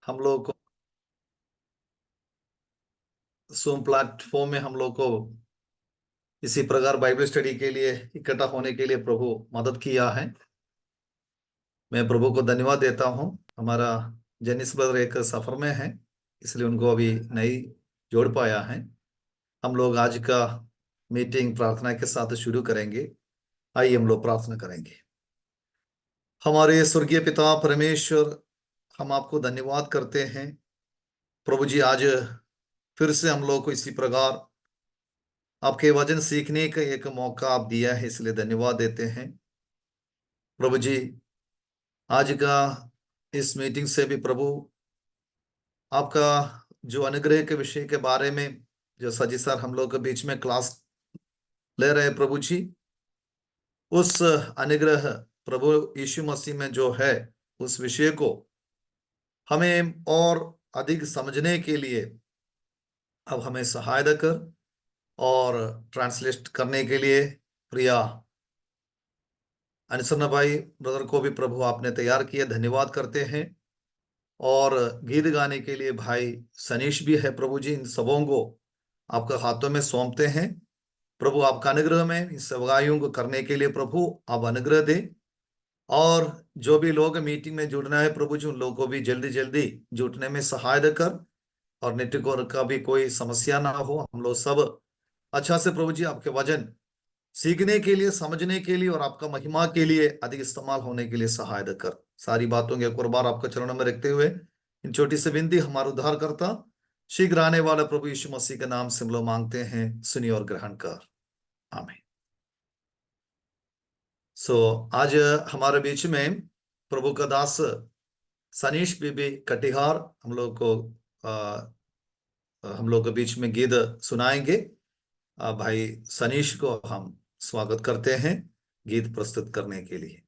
हम लोग को सूम प्लेटफॉर्म में हम लोग को इसी प्रकार बाइबल स्टडी के लिए इकट्ठा होने के लिए प्रभु मदद किया है। मैं प्रभु को धन्यवाद देता हूँ। हमारा जेनिस ब्रदर एक सफर में है, इसलिए उनको अभी नहीं जोड़ पाया है। हम लोग आज का मीटिंग प्रार्थना के साथ शुरू करेंगे। आइए हम लोग प्रार्थना करेंगे। हमारे स्वर्गीय पिता परमेश्वर, हम आपको धन्यवाद करते हैं प्रभु जी। आज फिर से हम लोग को इसी प्रकार आपके वचन सीखने का एक मौका आप दिया है, इसलिए धन्यवाद देते हैं प्रभु जी। आज का इस मीटिंग से भी प्रभु आपका जो अनुग्रह के विषय के बारे में जो सजी सर हम लोग के बीच में क्लास ले रहे हैं प्रभु जी, उस अनुग्रह प्रभु यीशु मसीह में जो है उस विषय को हमें और अधिक समझने के लिए अब हमें सहायता कर और ट्रांसलेट करने के लिए प्रिया अनुसरना भाई ब्रदर को भी प्रभु आपने तैयार किया, धन्यवाद करते हैं। और गीत गाने के लिए भाई सनीश भी है प्रभु जी। इन सबों को आपका हाथों में सौंपते हैं प्रभु। आपका अनुग्रह में इन सेवकाइयों को करने के लिए प्रभु आप अनुग्रह दे। और जो भी लोग मीटिंग में जुड़ना है प्रभु जी, उन लोगों को भी जल्दी जल्दी जुटने में सहायता कर और नेटवर्क का भी कोई समस्या ना हो। हम लोग सब अच्छा से प्रभु जी आपके वचन सीखने के लिए, समझने के लिए और आपका महिमा के लिए अधिक इस्तेमाल होने के लिए सहायता कर। सारी बातों के एक और बार आपका चरणों में रखते हुए इन छोटी सी विनती हमारा उद्धार करता शीघ्र आने वाले प्रभु यीशु मसीह के नाम से हम लोग मांगते हैं, सुनिए और ग्रहण कर, आमीन। आज हमारे बीच में प्रभु का दास सनीश बीबी कटिहार हम लोग के बीच में गीत सुनाएंगे। भाई सनीश को हम स्वागत करते हैं गीत प्रस्तुत करने के लिए।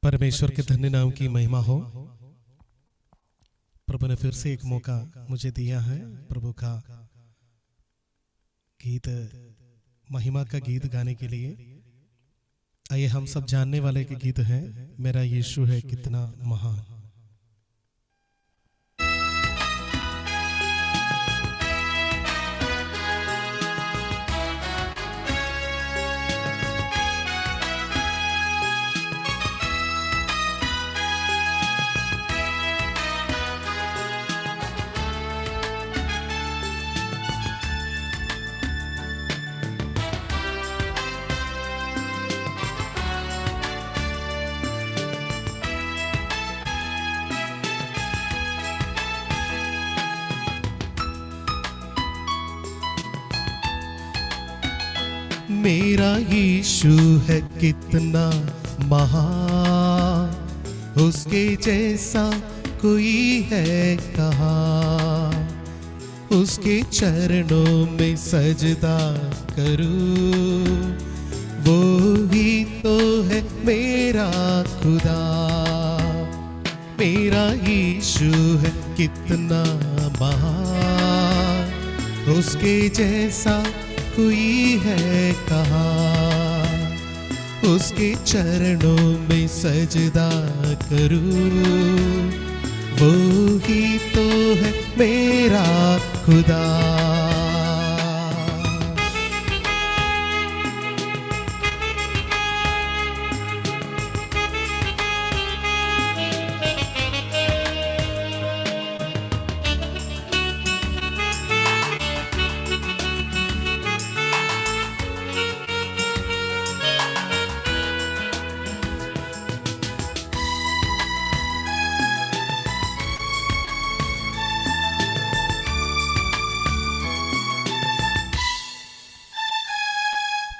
परमेश्वर के धन्य नाम की महिमा हो। प्रभु ने फिर से एक मौका मुझे दिया है प्रभु का गीत, महिमा का गीत गाने के लिए। आइए हम सब जानने वाले के गीत है, मेरा यीशु है कितना महान। मेरा यीशु है कितना महान, उसके जैसा कोई है कहाँ। उसके चरणों में सजदा करूं, वो ही तो है मेरा खुदा। मेरा यीशु है कितना महान, उसके जैसा कोई है कहाँ। उसके चरणों में सजदा करूं, वो ही तो है मेरा खुदा।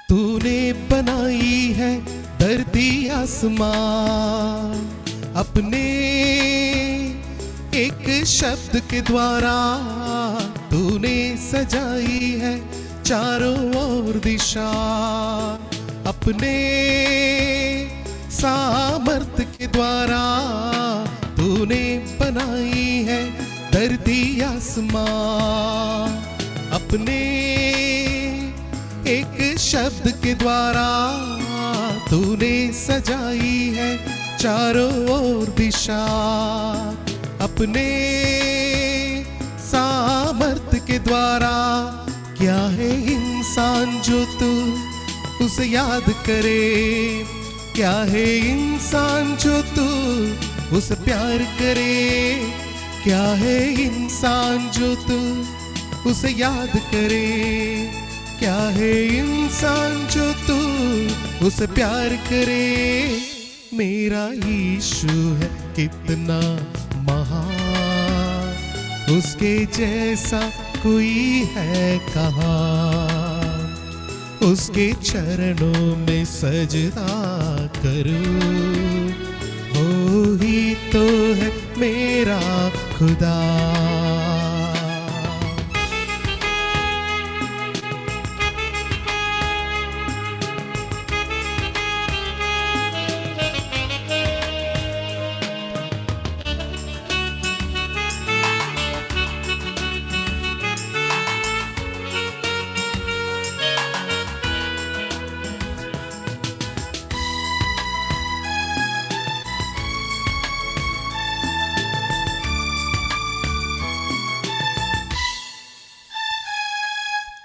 तूने बनाई है धरती आसमान, अपने एक शब्द के द्वारा तूने सजाई है चारों ओर दिशा। अपने सामर्थ के द्वारा तूने बनाई है धरती आसमान। अपने एक शब्द के द्वारा तूने सजाई है चारों ओर दिशा। अपने सामर्थ्य के द्वारा क्या है इंसान जो तू उसे याद करे। क्या है इंसान जो तू उसे प्यार करे। क्या है इंसान जो तू उसे याद करे। क्या है इंसान जो तू उसे प्यार करे। मेरा यीशु है कितना महान, उसके जैसा कोई है कहाँ। उसके चरणों में सजदा करूं, वो ही तो है मेरा खुदा।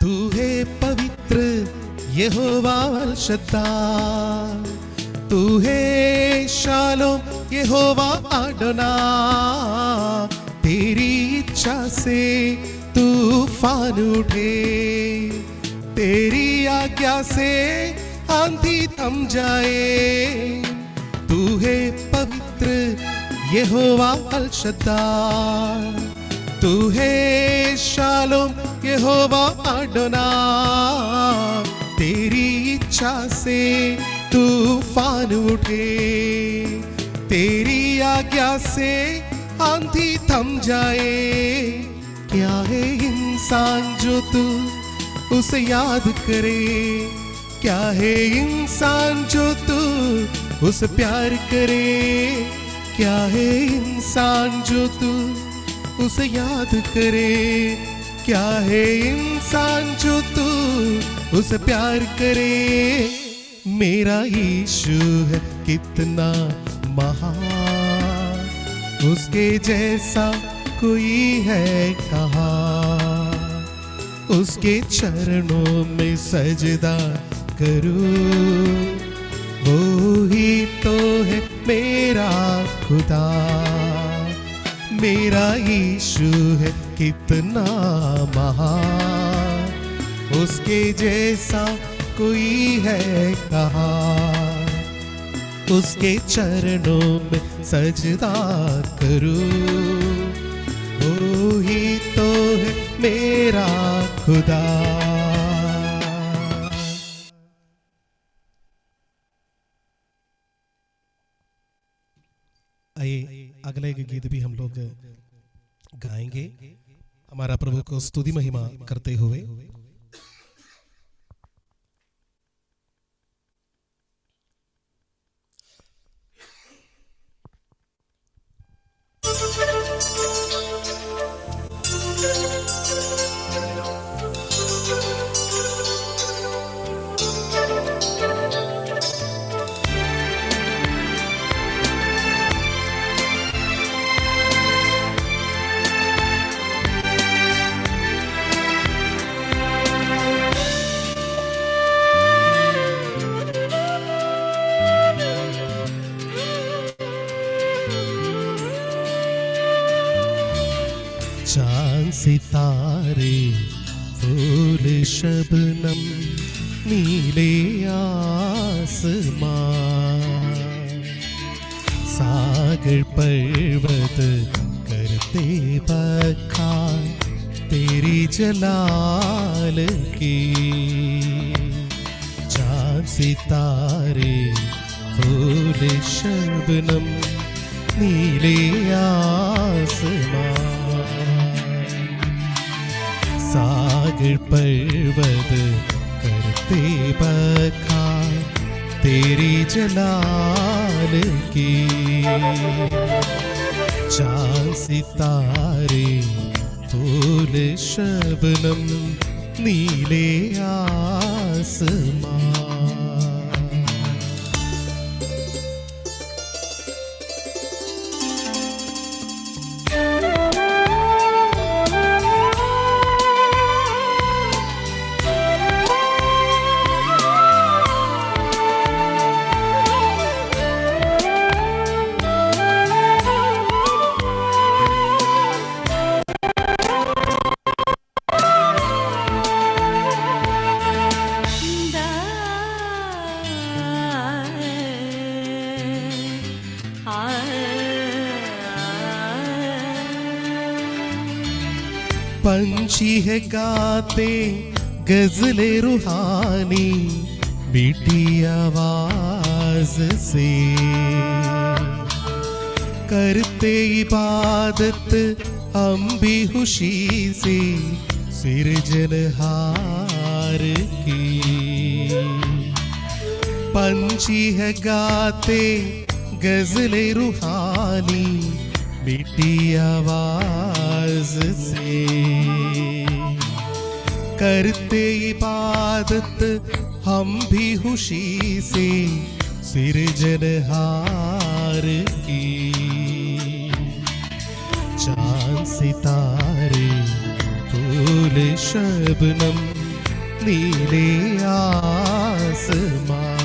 तू है पवित्र यहोवा अल शद्दाई। तू है शालोम यहोवा अडोनाई। तेरी इच्छा से तूफान उठे, तेरी आज्ञा से आंधी थम जाए। तू है पवित्र यहोवा अल शद्दाई। तू है शालोम यहोवा अडोनाई। तेरी इच्छा से तूफान उठे, तेरी आज्ञा से आंधी थम जाए। क्या है इंसान जो तू उसे याद करे। क्या है इंसान जो तू उसे प्यार करे। क्या है इंसान जो तू उसे याद करे। क्या है इंसान जो तू उसे प्यार करे। मेरा यीशु है कितना महान, उसके जैसा कोई है कहाँ। उसके चरणों में सजदा करूं, वो ही तो है मेरा खुदा। मेरा यीशु है कितना महान, उसके जैसा कोई है कहाँ। उसके चरणों में सजदा करूं, वो ही तो है मेरा खुदा। आइए अगले के गीत भी हम लोग गाएंगे, हमारा प्रभु को स्तुति महिमा करते हुए। चांद सितारे फूल शबनम नीले आसमान, सागर पर्वत करते बखान तेरी जलाल की। चांद सितारे फूल शबनम नीले आसमान, सागर पर्वत करते बखान तेरी जलाल की। चांद सितारे फूल शबनम नीले आसमान, आसमां। पंछी है गाते गजले रूहानी मीठी आवाज से, करते इबादत हम भी खुशी से सिरजनहार की। पंछी है गाते गजले रूहानी मीठी आवाज से, करते इबादत हम भी खुशी से सिरजनहार की। चांद सितारे फूल शबनम नीले आसमां,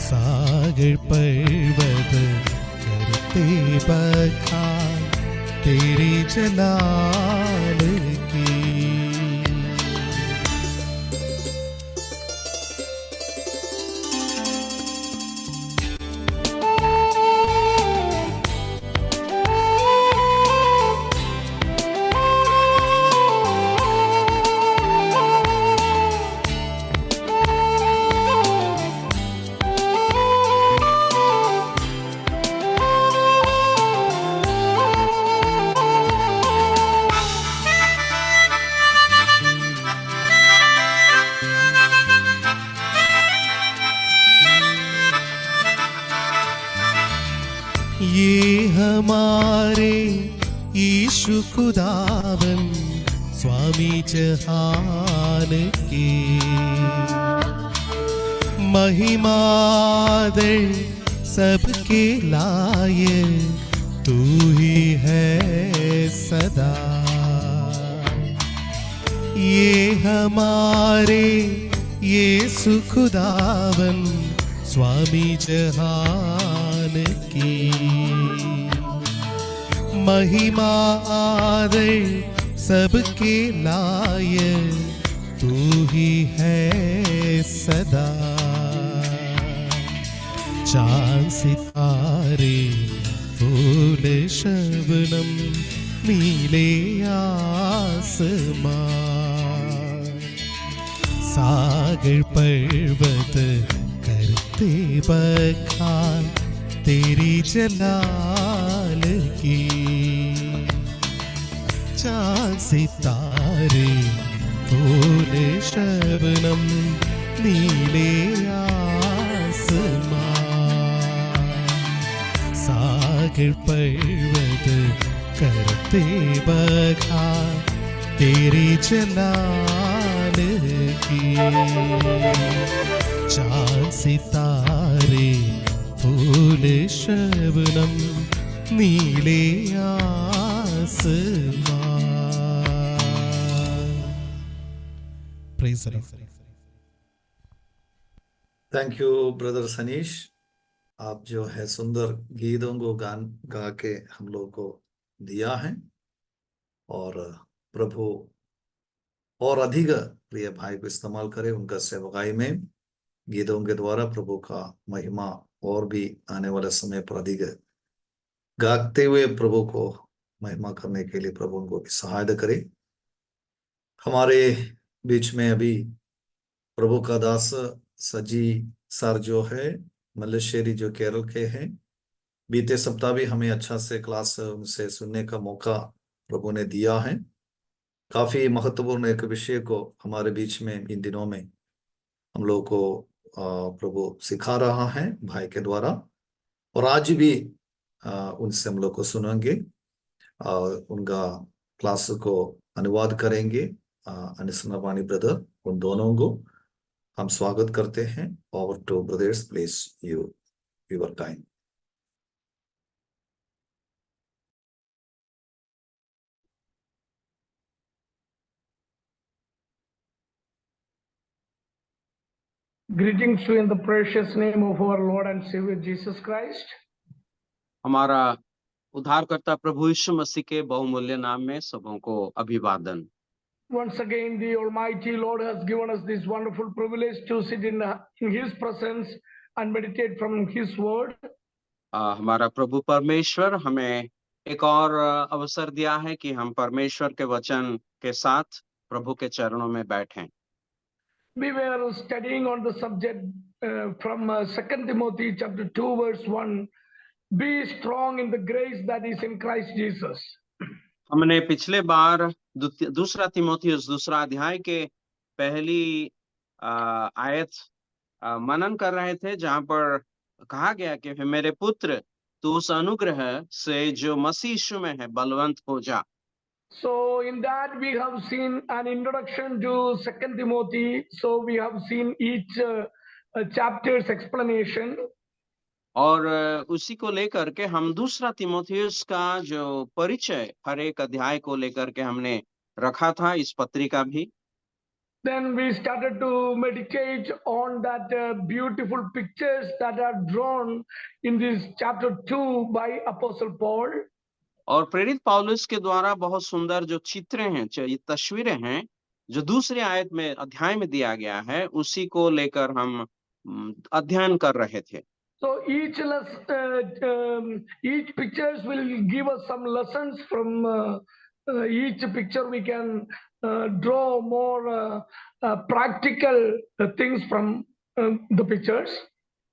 सागर पर्वत करते बखान तेरी जलाल की। ये हमारे यीशु खुदावन स्वामी जहान के, महिमा दर सबके लाए तू ही है सदा। ये हमारे यीशु खुदावन स्वामी जहान की, महिमा आदर सबके लायक तू ही है सदा। चांद सितारे फूल शबनम नीले आसमां, सागर पर्वत करते बखान तेरी जलाल की। चांद सितारे फूल शबनम नीले आसमां, सागर पर्वत करते बखान तेरी जलाल की। चांद सितारे फूल शबनम नीले आसमां। Praise the Lord. Thank you brother Sanish. आप जो है सुंदर गीतों को गा के हम लोग को दिया है, और प्रभु और अधिक प्रिय भाई को इस्तेमाल करे उनका सेवकाई में। गीतों के द्वारा प्रभु का महिमा और भी आने वाले समय पर अधिक गाते हुए प्रभु को महिमा करने के लिए प्रभु उनको भी सहायता करे। हमारे बीच में अभी प्रभु का दास सजी सर जो है मल्लेश्वरी, जो केरल के हैं, बीते सप्ताह भी हमें अच्छा से क्लास उनसे सुनने का मौका प्रभु ने दिया है। काफी महत्वपूर्ण एक विषय को हमारे बीच में इन दिनों में हम लोग को प्रभु सिखा रहा है भाई के द्वारा, और आज भी उनसे हम लोग को सुनेंगे और उनका क्लास को अनुवाद करेंगे अनिसनावानी ब्रदर, उन दोनों को हम स्वागत करते हैं। Over two brothers, please you your time. Greetings to you in the precious name of our Lord and Savior Jesus Christ. हमारा उद्धारकर्ता प्रभु यीशु मसीह के बहुमूल्य नाम में सबों को अभिवादन। Once again, the Almighty Lord has given us this wonderful privilege to sit in His presence and meditate from His word. हमारा प्रभु परमेश्वर हमें एक और अवसर दिया है कि हम परमेश्वर के वचन के साथ प्रभु के चरणों में बैठें। We were studying on the subject from 2 Timothy chapter 2 verse 1. Be strong in the grace that is in Christ Jesus. हमने पिछले बार दूसरा तीमुथियुस दूसरा अध्याय के पहली आयत मनन कर रहे थे, जहां पर कहा गया कि मेरे पुत्र तू उस अनुग्रह से जो मसीह यीशु में है बलवंत हो जा। So in that we have seen an introduction to 2 Timothy. So we have seen each chapter's explanation. और उसी को लेकर के हम दूसरा तीमुथियुस का जो परिचय हर एक अध्याय को लेकर के हमने रखा था, इस पत्रिका भी। Then we started to meditate on that beautiful pictures that are drawn in this chapter 2 by Apostle Paul. और प्रेरित पौलुस के द्वारा बहुत सुंदर जो चित्र हैं, ये तस्वीरें हैं जो दूसरे आयत में अध्याय में दिया गया है, उसी को लेकर हम अध्ययन कर रहे थे। So each pictures will give us some lessons from each picture. We can draw more practical things from the pictures.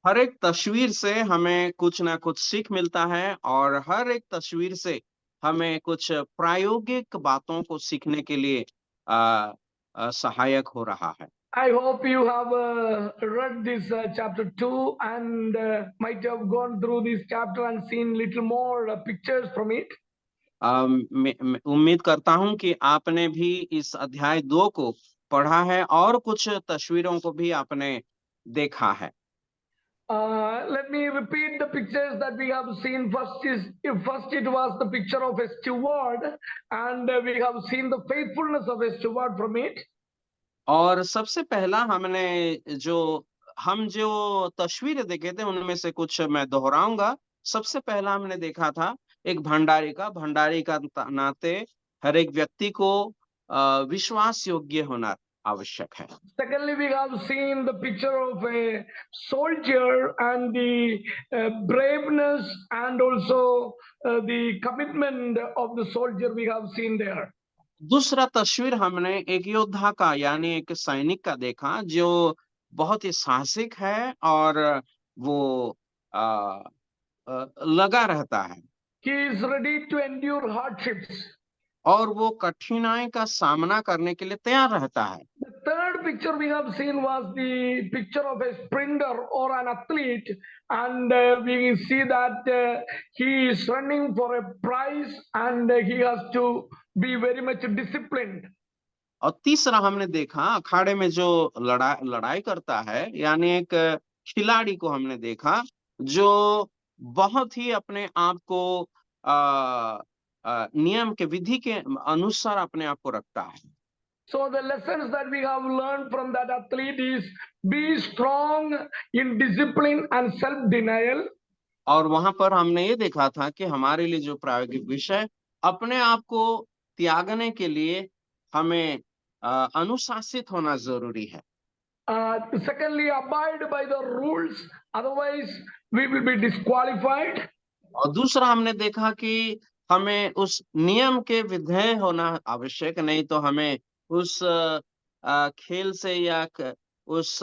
हर एक तस्वीर से हमें कुछ ना कुछ सीख मिलता है और हर एक तस्वीर से हमें कुछ प्रायोगिक बातों को सीखने के लिए सहायक हो रहा है। I hope you have read this chapter 2 and might have gone through this chapter and seen little more pictures from it. उम्मीद करता हूं कि आपने भी इस अध्याय 2 को पढ़ा है और कुछ तस्वीरों को भी आपने देखा है। Let me repeat the pictures that we have seen. First it was the picture of a steward, and we have seen the faithfulness of a steward from it. और सबसे पहला हम जो तस्वीरें देखे थे उनमें से कुछ मैं दोहराऊंगा। सबसे पहला हमने देखा था एक भंडारी का नाते हर एक व्यक्ति को विश्वास योग्य होना आवश्यक है। Secondly, we have seen the picture of a soldier and the braveness and also the commitment of the soldier we have seen there. दूसरा तस्वीर हमने एक योद्धा का यानी एक सैनिक का देखा जो बहुत ही साहसिक है और वो लगा रहता है। He is ready to endure hardships. और वो कठिनाई का सामना करने के लिए तैयार रहता है। The third picture we have seen was the picture of a sprinter or an athlete, and we see that he is running for a prize and he has to be very much disciplined. और तीसरा हमने देखा अखाड़े में जो लड़ाई करता है, यानी एक खिलाड़ी को हमने देखा जो बहुत ही अपने आप को नियम के विधि के अनुसार अपने आप को रखता है। So the lessons that we have learned from that athlete is be strong in discipline and self-denial. और वहां पर हमने ये देखा था कि हमारे लिए जो प्रायोगिक विषय अपने आप को त्यागने के लिए हमें अनुशासित होना जरूरी है। Secondly, abide by the rules, otherwise we will be disqualified. और दूसरा हमने देखा कि हमें उस नियम के विधेय होना आवश्यक, नहीं तो हमें उस खेल से या उस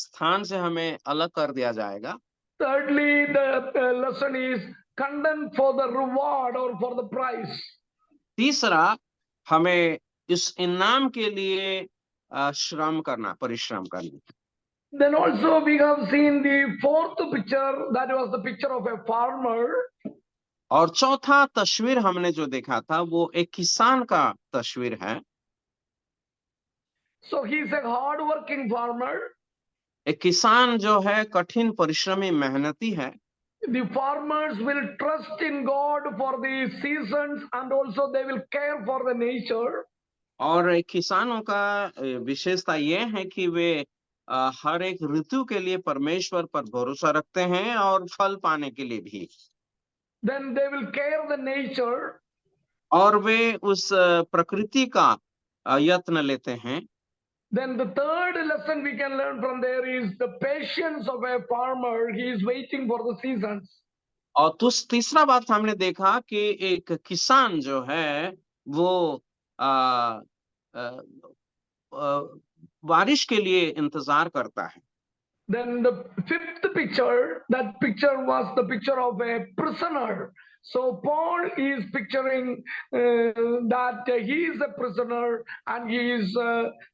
स्थान से हमें अलग कर दिया जाएगा। Thirdly, the lesson is contend for the reward or for the prize. तीसरा हमें इस इनाम के लिए परिश्रम करना। Then also we have seen the fourth picture, that was the picture of a farmer. और चौथा तस्वीर हमने जो देखा था वो एक किसान का तस्वीर है। So he is a hard-working farmer. एक किसान जो है कठिन परिश्रमी मेहनती है। The farmers will trust in God for the seasons and also they will care for the nature. और किसानों का विशेषता ये है कि वे हर एक ऋतु के लिए परमेश्वर पर भरोसा रखते हैं और फल पाने के लिए भी। Then they will care the nature. और वे उस प्रकृति का यत्न लेते हैं। Then the third lesson we can learn from there is the patience of a farmer. He is waiting for the seasons. और तीसरा बात हमने देखा कि एक किसान जो है वो आ, आ, आ, बारिश के लिए इंतजार करता है। Then the fifth picture, that picture was the picture of a prisoner. So Paul is picturing that he is a prisoner and he is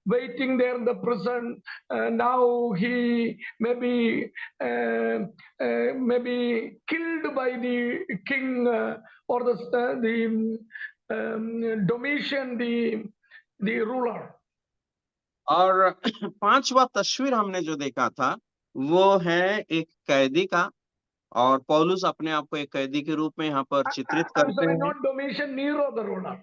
waiting there in the prison. Now he may be killed by the king or the Domitian, the ruler. और पांचवा तस्वीर हमने जो देखा था वो है एक कैदी का, और पौलुस अपने आप को एक कैदी के रूप में यहाँ पर चित्रित I'm करते sorry, हैं। not Domitian, Nero the ruler,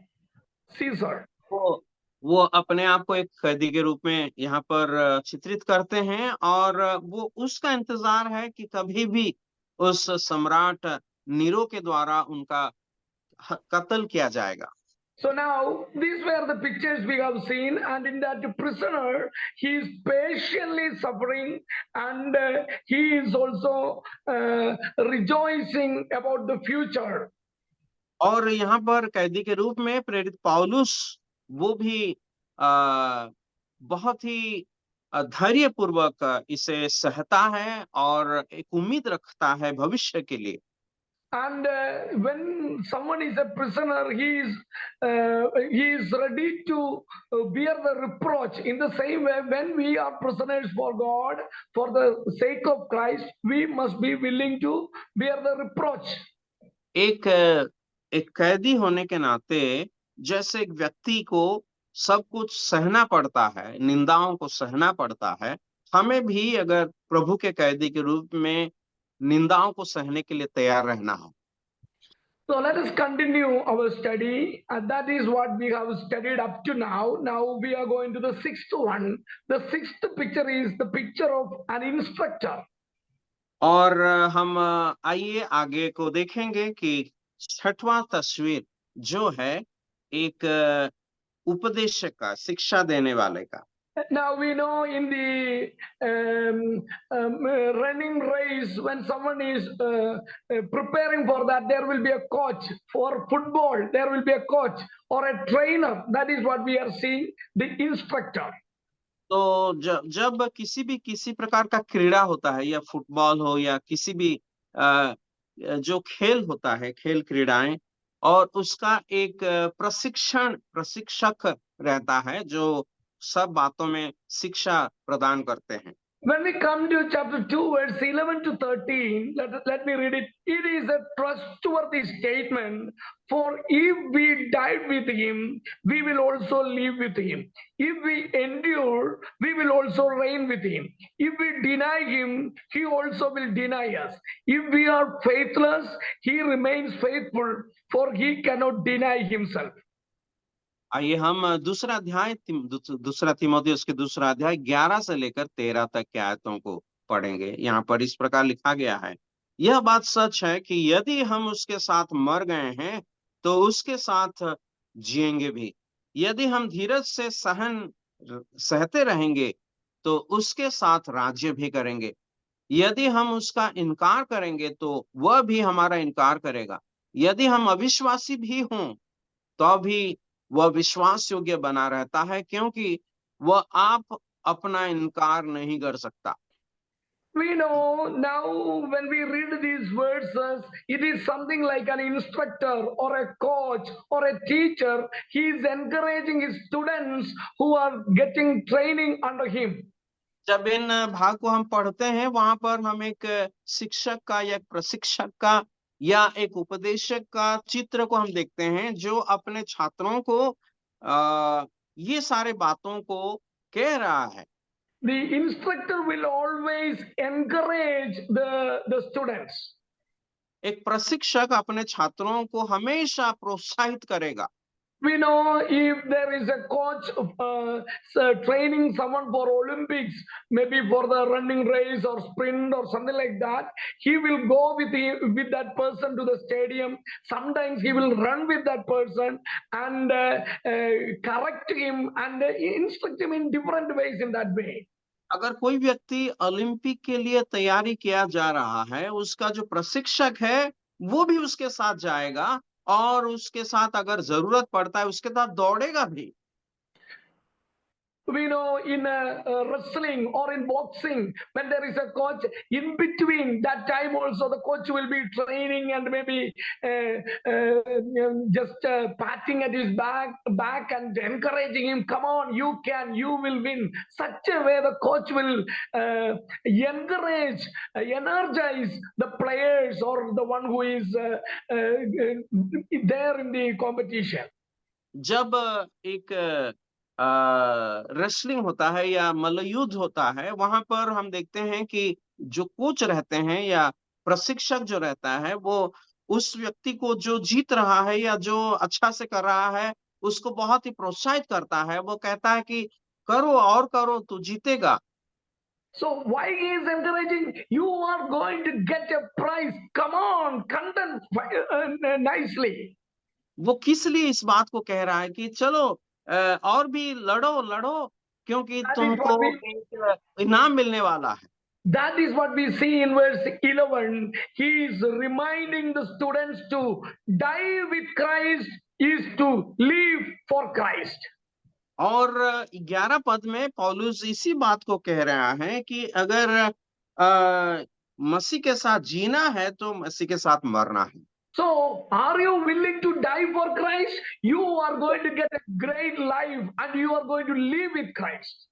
Caesar. वो अपने आप को एक कैदी के रूप में यहाँ पर चित्रित करते हैं, और वो उसका इंतजार है कि कभी भी उस सम्राट नीरो के द्वारा उनका कत्ल किया जाएगा। So now these were the pictures we have seen, and in that prisoner he is patiently suffering and he is also rejoicing about the future. और यहाँ पर कैदी के रूप में प्रेरित पौलुस वो भी बहुत ही धैर्य पूर्वक इसे सहता है और एक उम्मीद रखता है भविष्य के लिए। And when someone is a prisoner, he is ready to bear the reproach. In the same way, when we are prisoners for God, for the sake of Christ, we must be willing to bear the reproach. एक कैदी होने के नाते जैसे एक व्यक्ति को सब कुछ सहना पड़ता है, निंदाओं को सहना पड़ता है, हमें भी अगर प्रभु के कैदी के रूप में निंदाओं को सहने के लिए तैयार रहना है। So let us continue our study, and that is what we have studied up to now. Now we are going to the sixth one. The sixth picture is the picture of an instructor. और हम आइए आगे को देखेंगे कि छठवां तस्वीर जो है एक उपदेशक का, शिक्षा देने वाले का। Now we know in the running race, when someone is preparing for that, there will be a coach. For football, there will be a coach or a trainer. That is what we are seeing, the instructor. तो जब किसी प्रकार का क्रीड़ा होता है, या football हो या किसी भी जो खेल होता है, खेल क्रीड़ाएं, और उसका एक प्रशिक्षक रहता है जो सब बातों में शिक्षा प्रदान करते हैं। When we come to chapter 2, verse 11 to 13, let me read it. It is a trustworthy statement. For if we died with him, we will also live with him. If we endure, we will also reign with him. If we deny him, he also will deny us. If we are faithless, he remains faithful, for he cannot deny himself. आइए हम दूसरा तीमुथियुस के दूसरा अध्याय 11 से लेकर 13 तक के आयतों को पढ़ेंगे। यहाँ पर इस प्रकार लिखा गया है, यह बात सच है कि यदि हम उसके साथ मर गए हैं तो उसके साथ जिएंगे भी। यदि हम धीरज से सहते रहेंगे तो उसके साथ राज्य भी करेंगे। यदि हम उसका इनकार करेंगे तो वह भी हमारा इनकार करेगा। यदि हम अविश्वासी भी हों तो भी वह विश्वास योग्य बना रहता है, क्योंकि वह आप अपना इनकार नहीं कर सकता। We know now when we read these verses, it is something like an instructor or a coach or a teacher. He is encouraging his students who are getting training under him. जब इन भाग को हम पढ़ते हैं, वहां पर हम एक शिक्षक का या प्रशिक्षक का या एक उपदेशक का चित्र को हम देखते हैं, जो अपने छात्रों को ये सारे बातों को कह रहा है। The instructor will always encourage the students. एक प्रशिक्षक अपने छात्रों को हमेशा प्रोत्साहित करेगा। We know if there is a coach training someone for Olympics, maybe for the running race or sprint or something like that, he will go with that person to the stadium. Sometimes he will run with that person and correct him and instruct him in different ways in that way. अगर कोई व्यक्ति Olympic के लिए तैयारी किया जा रहा है, उसका जो प्रशिक्षक है वो भी उसके साथ जाएगा और उसके साथ अगर जरूरत पड़ता है उसके साथ दौड़ेगा भी। We know in wrestling or in boxing, when there is a coach, in between that time also the coach will be training and maybe just patting at his back and encouraging him, come on, you can, you will win. Such a way the coach will encourage, energize the players or the one who is there in the competition. जब एक wrestling होता है या मल्लयुद्ध होता है, वहां पर हम देखते हैं कि जो कोच रहते हैं या प्रशिक्षक जो रहता है वो उस व्यक्ति को जो जीत रहा है या जो अच्छा से कर रहा है उसको बहुत ही प्रोत्साहित करता है। वो कहता है कि करो और करो, तू जीतेगा। So why he is encouraging? You are going to get a prize. Come on, content nicely. वो किस लिए इस बात को कह रहा है कि चलो और भी लड़ो लड़ो, क्योंकि That is तुमको what we एक इनाम मिलने वाला है। That is what we see in verse 11. He is reminding the students to die with Christ is to live for Christ. और 11 पद में पौलुस इसी बात को कह रहा है कि अगर मसीह के साथ जीना है तो मसीह के साथ मरना है। So, are you willing to die for Christ? You are going to get a great life and you are going to live with Christ.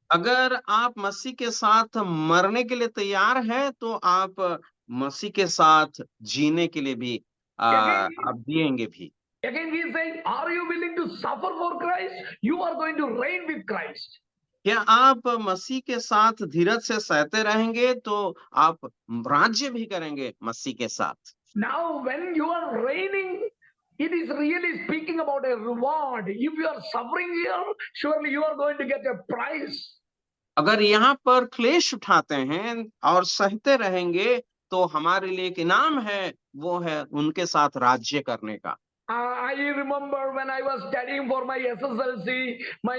अगर आप मसीह के साथ मरने के लिए तैयार हैं तो आप मसीह के साथ जीने के लिए भी आप जिएंगे भी। Again, he is saying, are you willing to suffer for Christ? You are going to reign with Christ. क्या आप मसीह के साथ धीरज से सहते रहेंगे तो आप राज्य भी करेंगे मसीह के साथ। Now, when you are reigning, it is really speaking about a reward. If you are suffering here, surely you are going to get a prize. अगर यहाँ पर क्लेश उठाते हैं और सहते रहेंगे तो हमारे लिए एक इनाम है, वो है उनके साथ राज्य करने का। I remember when I was studying for my SSLC, my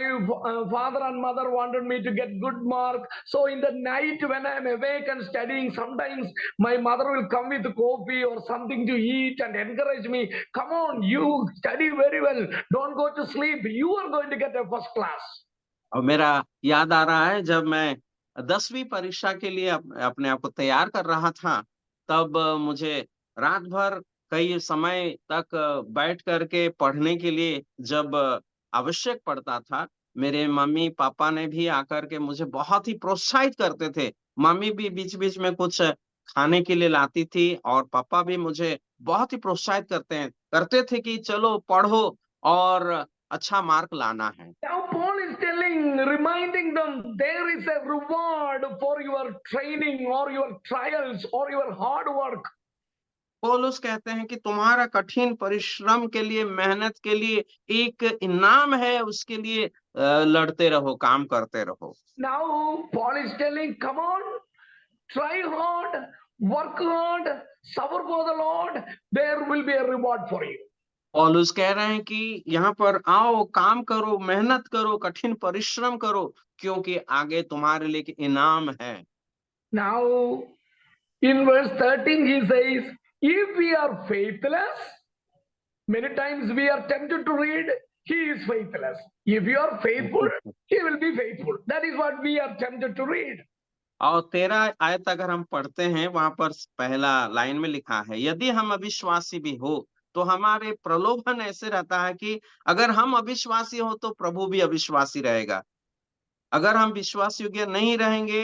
father and mother wanted me to get good mark. So in the night when I am awake and studying, sometimes my mother will come with coffee or something to eat and encourage me. Come on, you study very well. Don't go to sleep. You are going to get a first class. और मेरा याद आ रहा है जब मैं 10वीं परीक्षा के लिए अपने आप को तैयार कर रहा था, तब मुझे रात भर कई समय तक बैठ करके पढ़ने के लिए जब आवश्यक पड़ता था, मेरे मम्मी पापा ने भी आकर के मुझे बहुत ही प्रोत्साहित करते थे। मम्मी भी बीच-बीच में कुछ खाने के लिए लाती थी और पापा भी मुझे बहुत ही प्रोत्साहित करते थे कि चलो पढ़ो और अच्छा मार्क लाना है। Now Paul is reminding them there is a reward for your training or your trials or your hard work. पौलुस कहते हैं कि तुम्हारा कठिन परिश्रम के लिए, मेहनत के लिए एक इनाम है, उसके लिए लड़ते रहो, काम करते रहो। Now Paul is telling, come on, try hard, work hard, suffer for the Lord, there will be a reward for you. पौलुस कह रहे हैं कि यहाँ पर आओ, काम करो, मेहनत करो, कठिन परिश्रम करो, क्योंकि आगे तुम्हारे लिए एक इनाम है। Now in verse 13 he says, if we are faithless, many times we are tempted to read, he is faithless. If you are faithful, he will be faithful. That is what we are tempted to read. और 13 आयत अगर हम पढ़ते हैं, वहां पर पहला line में लिखा है, यदि हम अविश्वासी भी हो तो हमारे प्रलोभन ऐसे रहता है कि अगर हम अविश्वासी हो तो प्रभु भी अविश्वासी रहेगा। अगर हम विश्वास योग्य नहीं रहेंगे,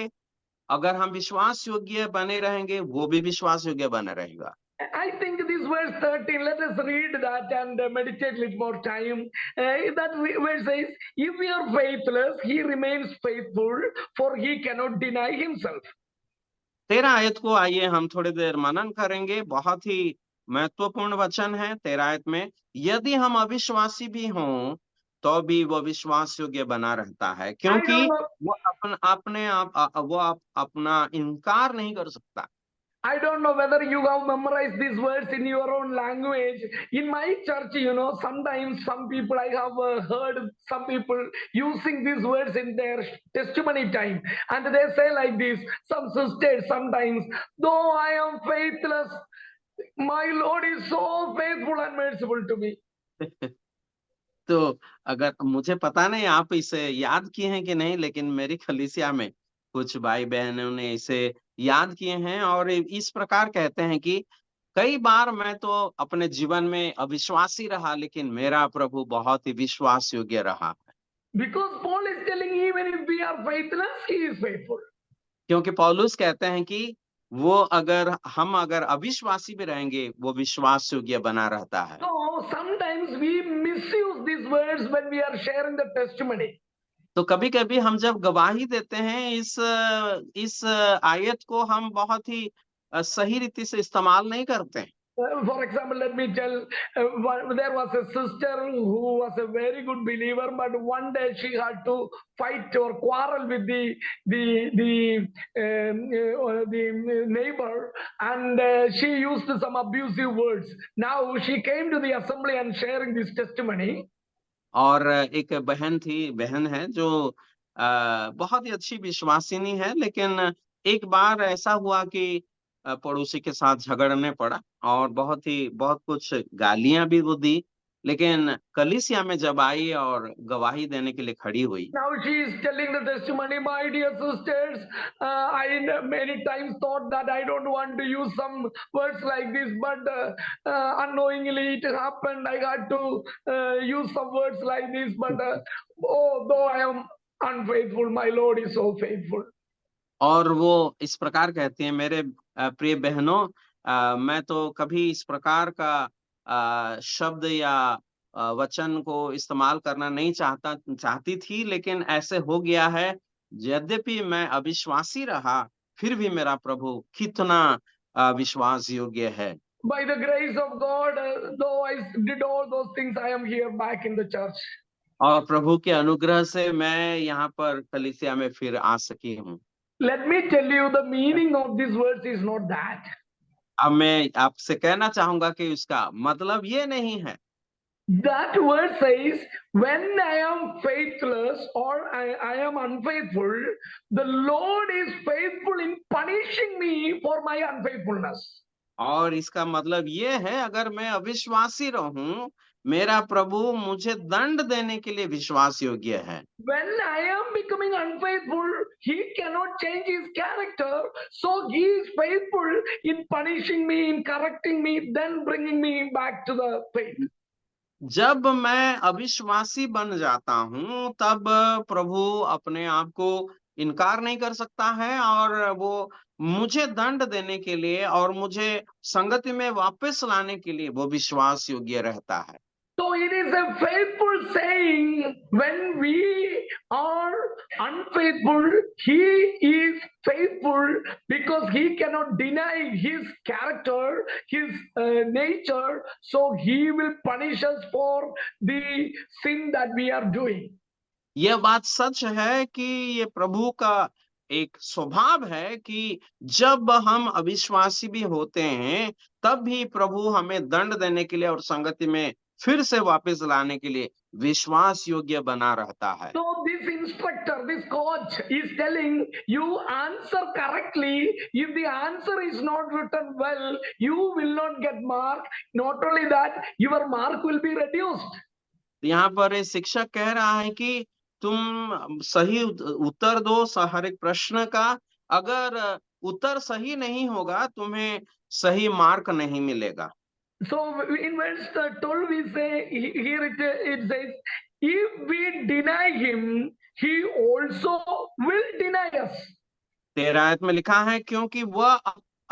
अगर हम विश्वास योग्य बने रहेंगे, वो भी विश्वास योग्य बने रहेगा। I think this verse 13. Let us read that and meditate a little more time. Verse says, if we are faithless, he remains faithful, for he cannot deny himself. 13 आयत को आइए हम थोड़ी देर मनन करेंगे। बहुत ही महत्वपूर्ण वचन है 13 आयत में। यदि हम अविश्वासी भी हों तो भी वो विश्वास योग्य बना रहता है, क्योंकि वो अपना इनकार नहीं कर सकता। I don't know whether you have memorized these words in your own language. In my church, sometimes some people, I have heard some people using these words in their testimony time. And they say like this, some sisters sometimes, though I am faithless, my Lord is so faithful and merciful to me. तो अगर मुझे पता नहीं आप इसे याद किए हैं कि नहीं, लेकिन मेरी कलीसिया में कुछ भाई बहनों ने इसे याद किए हैं और इस प्रकार कहते हैं कि कई बार मैं तो अपने जीवन में अविश्वासी रहा, लेकिन मेरा प्रभु बहुत ही विश्वास योग्य रहा। Because Paul is telling even if we are faithless, he is faithful. क्योंकि पौलुस कहते हैं कि हम अगर अविश्वासी भी रहेंगे, वो विश्वास योग्य बना रहता है। So sometimes we misuse these words when we are sharing the testimony. तो कभी-कभी हम जब गवाही देते हैं, इस आयत को हम बहुत ही सही रीति से इस्तेमाल नहीं करते हैं। For example, let me tell, there was a sister who was a very good believer, but one day she had to fight or quarrel with the neighbor, and she used some abusive words. Now she came to the assembly and sharing this testimony. और एक बहन है जो बहुत ही अच्छी विश्वासिनी है, लेकिन एक बार ऐसा हुआ कि पड़ोसी के साथ झगड़ने पड़ा और बहुत कुछ गालियां भी वो दी, लेकिन कलीसिया में जब आई और गवाही देने के लिए खड़ी हुई। Now she is telling the testimony, my dear sisters, I many times thought that I don't want to use some words like this, but unknowingly it happened. I had to use some words like this, but though I am unfaithful, my Lord is so faithful. और वो इस प्रकार कहती है, मेरे प्रिय बहनों, मैं तो कभी इस प्रकार का शब्द या वचन को इस्तेमाल करना नहीं चाहती थी, लेकिन ऐसे हो गया है। यद्यपि मैं अविश्वासी रहा, फिर भी मेरा प्रभु कितना विश्वास योग्य है। By the grace of God, though I did all those things, I am here back in the church. और प्रभु के अनुग्रह से मैं यहाँ पर कलीसिया में फिर आ सकी हूँ। Let me tell you, the meaning of these words is not that. अब मैं आपसे कहना चाहूंगा कि उसका मतलब ये नहीं है। That word says, when I am faithless or I am unfaithful, the Lord is faithful in punishing me for my unfaithfulness. और इसका मतलब ये है, अगर मैं अविश्वासी रहूं, मेरा प्रभु मुझे दंड देने के लिए विश्वास योग्य है। When I am becoming unfaithful, he cannot change his character, so he is faithful in punishing me, in correcting me, then bringing me back to the faith. जब मैं अविश्वासी बन जाता हूं, तब प्रभु अपने आप को इनकार नहीं कर सकता है और वो मुझे दंड देने के लिए और मुझे संगति में वापस लाने के लिए वो विश्वास योग्य रहता है। So it is a faithful saying, when we are unfaithful, he is faithful because he cannot deny his character, his nature, so he will punish us for the sin that we are doing. यह बात सच है कि ये प्रभु का एक स्वभाव है कि जब हम अविश्वासी भी होते हैं, तब भी प्रभु हमें दंड देने के लिए और संगति में फिर से वापस लाने के लिए विश्वास योग्य बना रहता है। So this instructor, this coach is telling you, answer correctly. If the answer is not written well, you will not get mark. Not only that, your mark will be reduced. यहाँ पर ये शिक्षक कह रहा है कि तुम सही उत्तर दो हर एक प्रश्न का। अगर उत्तर सही नहीं होगा, तुम्हें सही मार्क नहीं मिलेगा। So in verse 12 we say, here it says, if we deny him, he also will deny us. 13 आयत में लिखा है, क्योंकि वह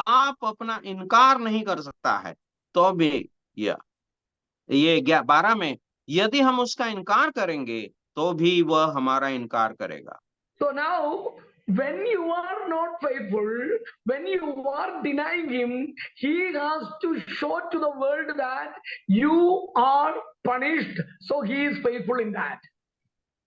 आप अपना इनकार नहीं कर सकता है, तो भी ये 12 में, यदि हम उसका इनकार करेंगे तो भी वह हमारा इनकार करेगा। So now, when you are not faithful, when you are denying him, he has to show to the world that you are punished. So he is faithful in that.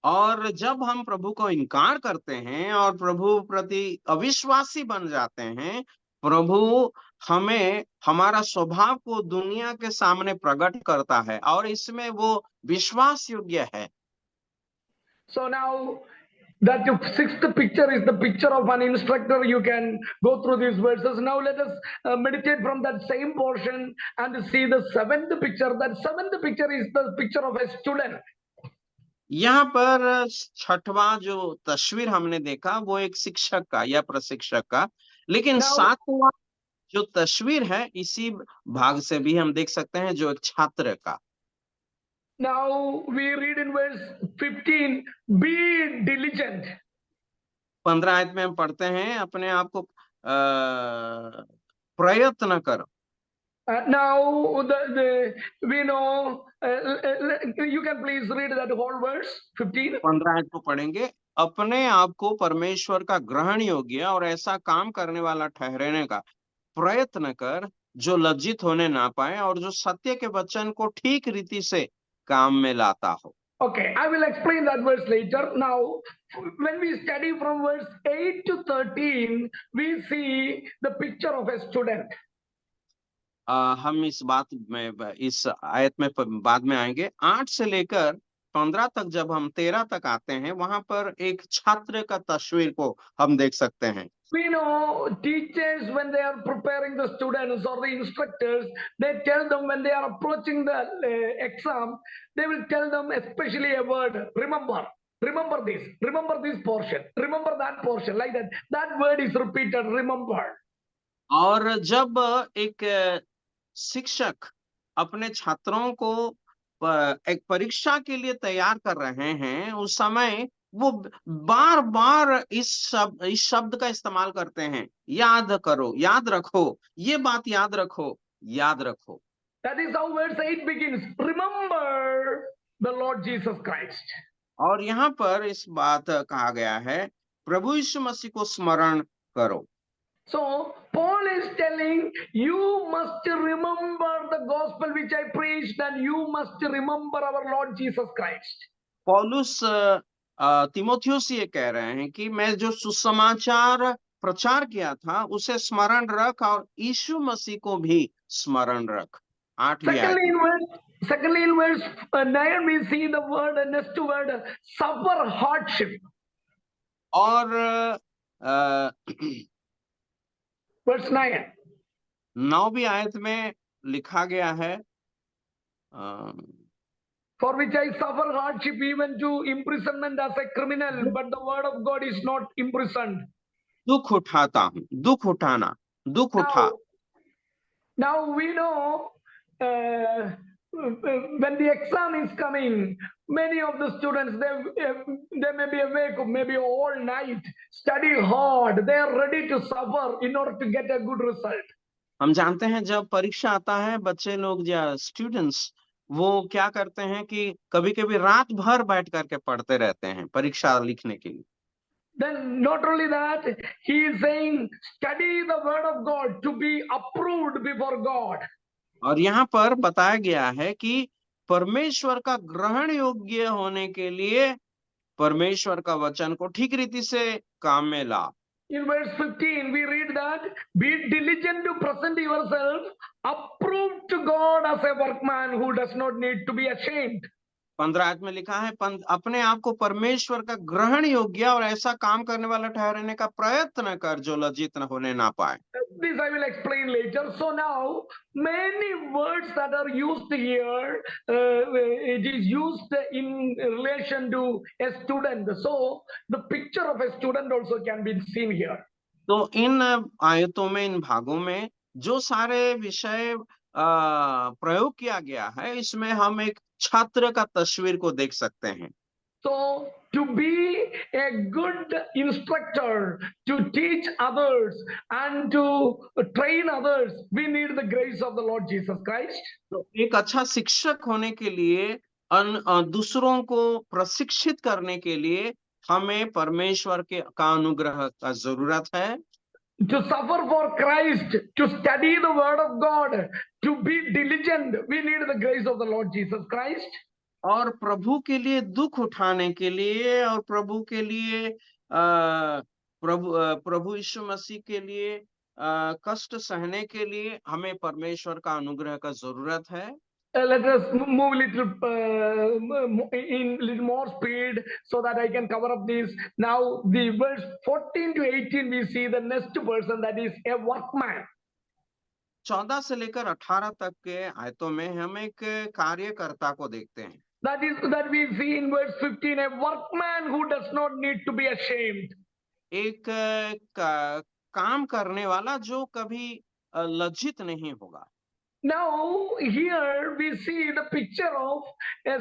और जब हम प्रभु को इनकार करते हैं और प्रभु प्रति अविश्वासी बन जाते हैं, प्रभु हमें हमारा स्वभाव को दुनिया के सामने प्रकट करता है और इसमें वो विश्वास योग्य है। So now, that sixth picture is the picture of an instructor. You can go through these verses. Now let us meditate from that same portion and see the seventh picture. That seventh picture is the picture of a student. यहाँ पर छठवां जो तस्वीर हमने देखा वो एक शिक्षक का या प्रशिक्षक का, लेकिन Now- सातवां जो तस्वीर है इसी भाग से भी हम देख सकते हैं जो एक छात्र का। Now we read in verse 15, be diligent. 15 आयत में हम पढ़ते हैं, अपने आप को प्रयत्न करो। Now we know, you can please read that whole verse 15. 15 आयत को पढ़ेंगे, अपने आप को परमेश्वर का ग्रहण योग्य और ऐसा काम करने वाला ठहराने का प्रयत्न कर जो लज्जित होने ना पाए और जो सत्य के वचन को ठीक रीति से काम में लाता हो। Okay, I will explain that verse later. Now, when we study from verse 8 to 13, we see the picture of a student. हम इस बात में, इस आयत में बाद में आएंगे। 8 से लेकर 15 तक जब हम 13 तक आते हैं, वहां पर एक छात्र का तस्वीर को हम देख सकते हैं। We know teachers, when they are preparing the students or the instructors, they tell them when they are approaching the exam, they will tell them especially a word, remember this portion, remember that portion, like that. That word is repeated, remember. और जब एक शिक्षक अपने छात्रों को एक परीक्षा के लिए तैयार कर रहे हैं, उस समय वो बार बार इस शब्द का इस्तेमाल करते हैं, याद करो, याद रखो, ये बात याद रखो, याद रखो। That is how verse 8 begins. Remember the Lord Jesus Christ. और यहाँ पर इस बात कहा गया है, प्रभु यीशु मसीह को स्मरण करो। So Paul is telling, you must remember the gospel which I preached, and you must remember our Lord Jesus Christ. पौलुस तीमुथियुस से ये कह रहे हैं कि मैं जो सुसमाचार प्रचार किया था उसे स्मरण रख और यीशु मसीह को भी स्मरण रख। 8वीं आयत। Secondly, in verse 9, we see the word, next word, suffer hardship. और Verse 9. 9वीं आयत में लिखा गया है, For which I suffer hardship even to imprisonment as a criminal, but the word of God is not imprisoned. दुख उठाता हूँ, दुख उठाना, दुख उठा। Now we know when the exam is coming, many of the students, they may be awake maybe all night, study hard, they are ready to suffer in order to get a good result. हम जानते हैं जब परीक्षा आता है, बच्चे लोग या स्टूडेंट्स वो क्या करते हैं कि कभी कभी रात भर बैठ करके पढ़ते रहते हैं परीक्षा लिखने के लिए। Then not only that, he is saying, study the word of God to be approved before God. और यहाँ पर बताया गया है कि परमेश्वर का ग्रहण योग्य होने के लिए परमेश्वर का वचन को ठीक रीति से काम में ला। In verse 15, we read that, be diligent to present yourself approved to God as a workman who does not need to be ashamed. 15 आयत में लिखा है, अपने आप को परमेश्वर का ग्रहण योग्य और ऐसा काम करने वाला ठहराने का प्रयत्न कर जो लज्जित न होने ना पाए। This I will explain later. So now, many words that are used here, it is used in relation to a student. So the picture of a student also can be seen here. तो इन आयतों में, इन भागों में जो सारे विषय प्रयोग किया गया है, इसमें हम एक छात्र का तस्वीर को देख सकते हैं। So, to be a good instructor, to teach others and to train others, we need the grace of the Lord Jesus Christ. तो एक अच्छा शिक्षक होने के लिए दूसरों को प्रशिक्षित करने के लिए हमें परमेश्वर का अनुग्रह का जरूरत है। To suffer for Christ, to study the word of God, to be diligent, we need the grace of the Lord Jesus Christ. और प्रभु के लिए दुख उठाने के लिए और प्रभु के लिए प्रभु यीशु मसीह के लिए कष्ट सहने के लिए हमें परमेश्वर का अनुग्रह का जरूरत है। Let us move in little more speed so that I can cover up this. Now, the verse 14 to 18, we see the next person, that is a workman. 14 से लेकर 18 तक के आयतों में हम एक कार्यकर्ता को देखते हैं। That we see in verse 15, a workman who does not need to be ashamed. एक काम करने वाला जो कभी लज्जित नहीं होगा। Now, here we see the picture of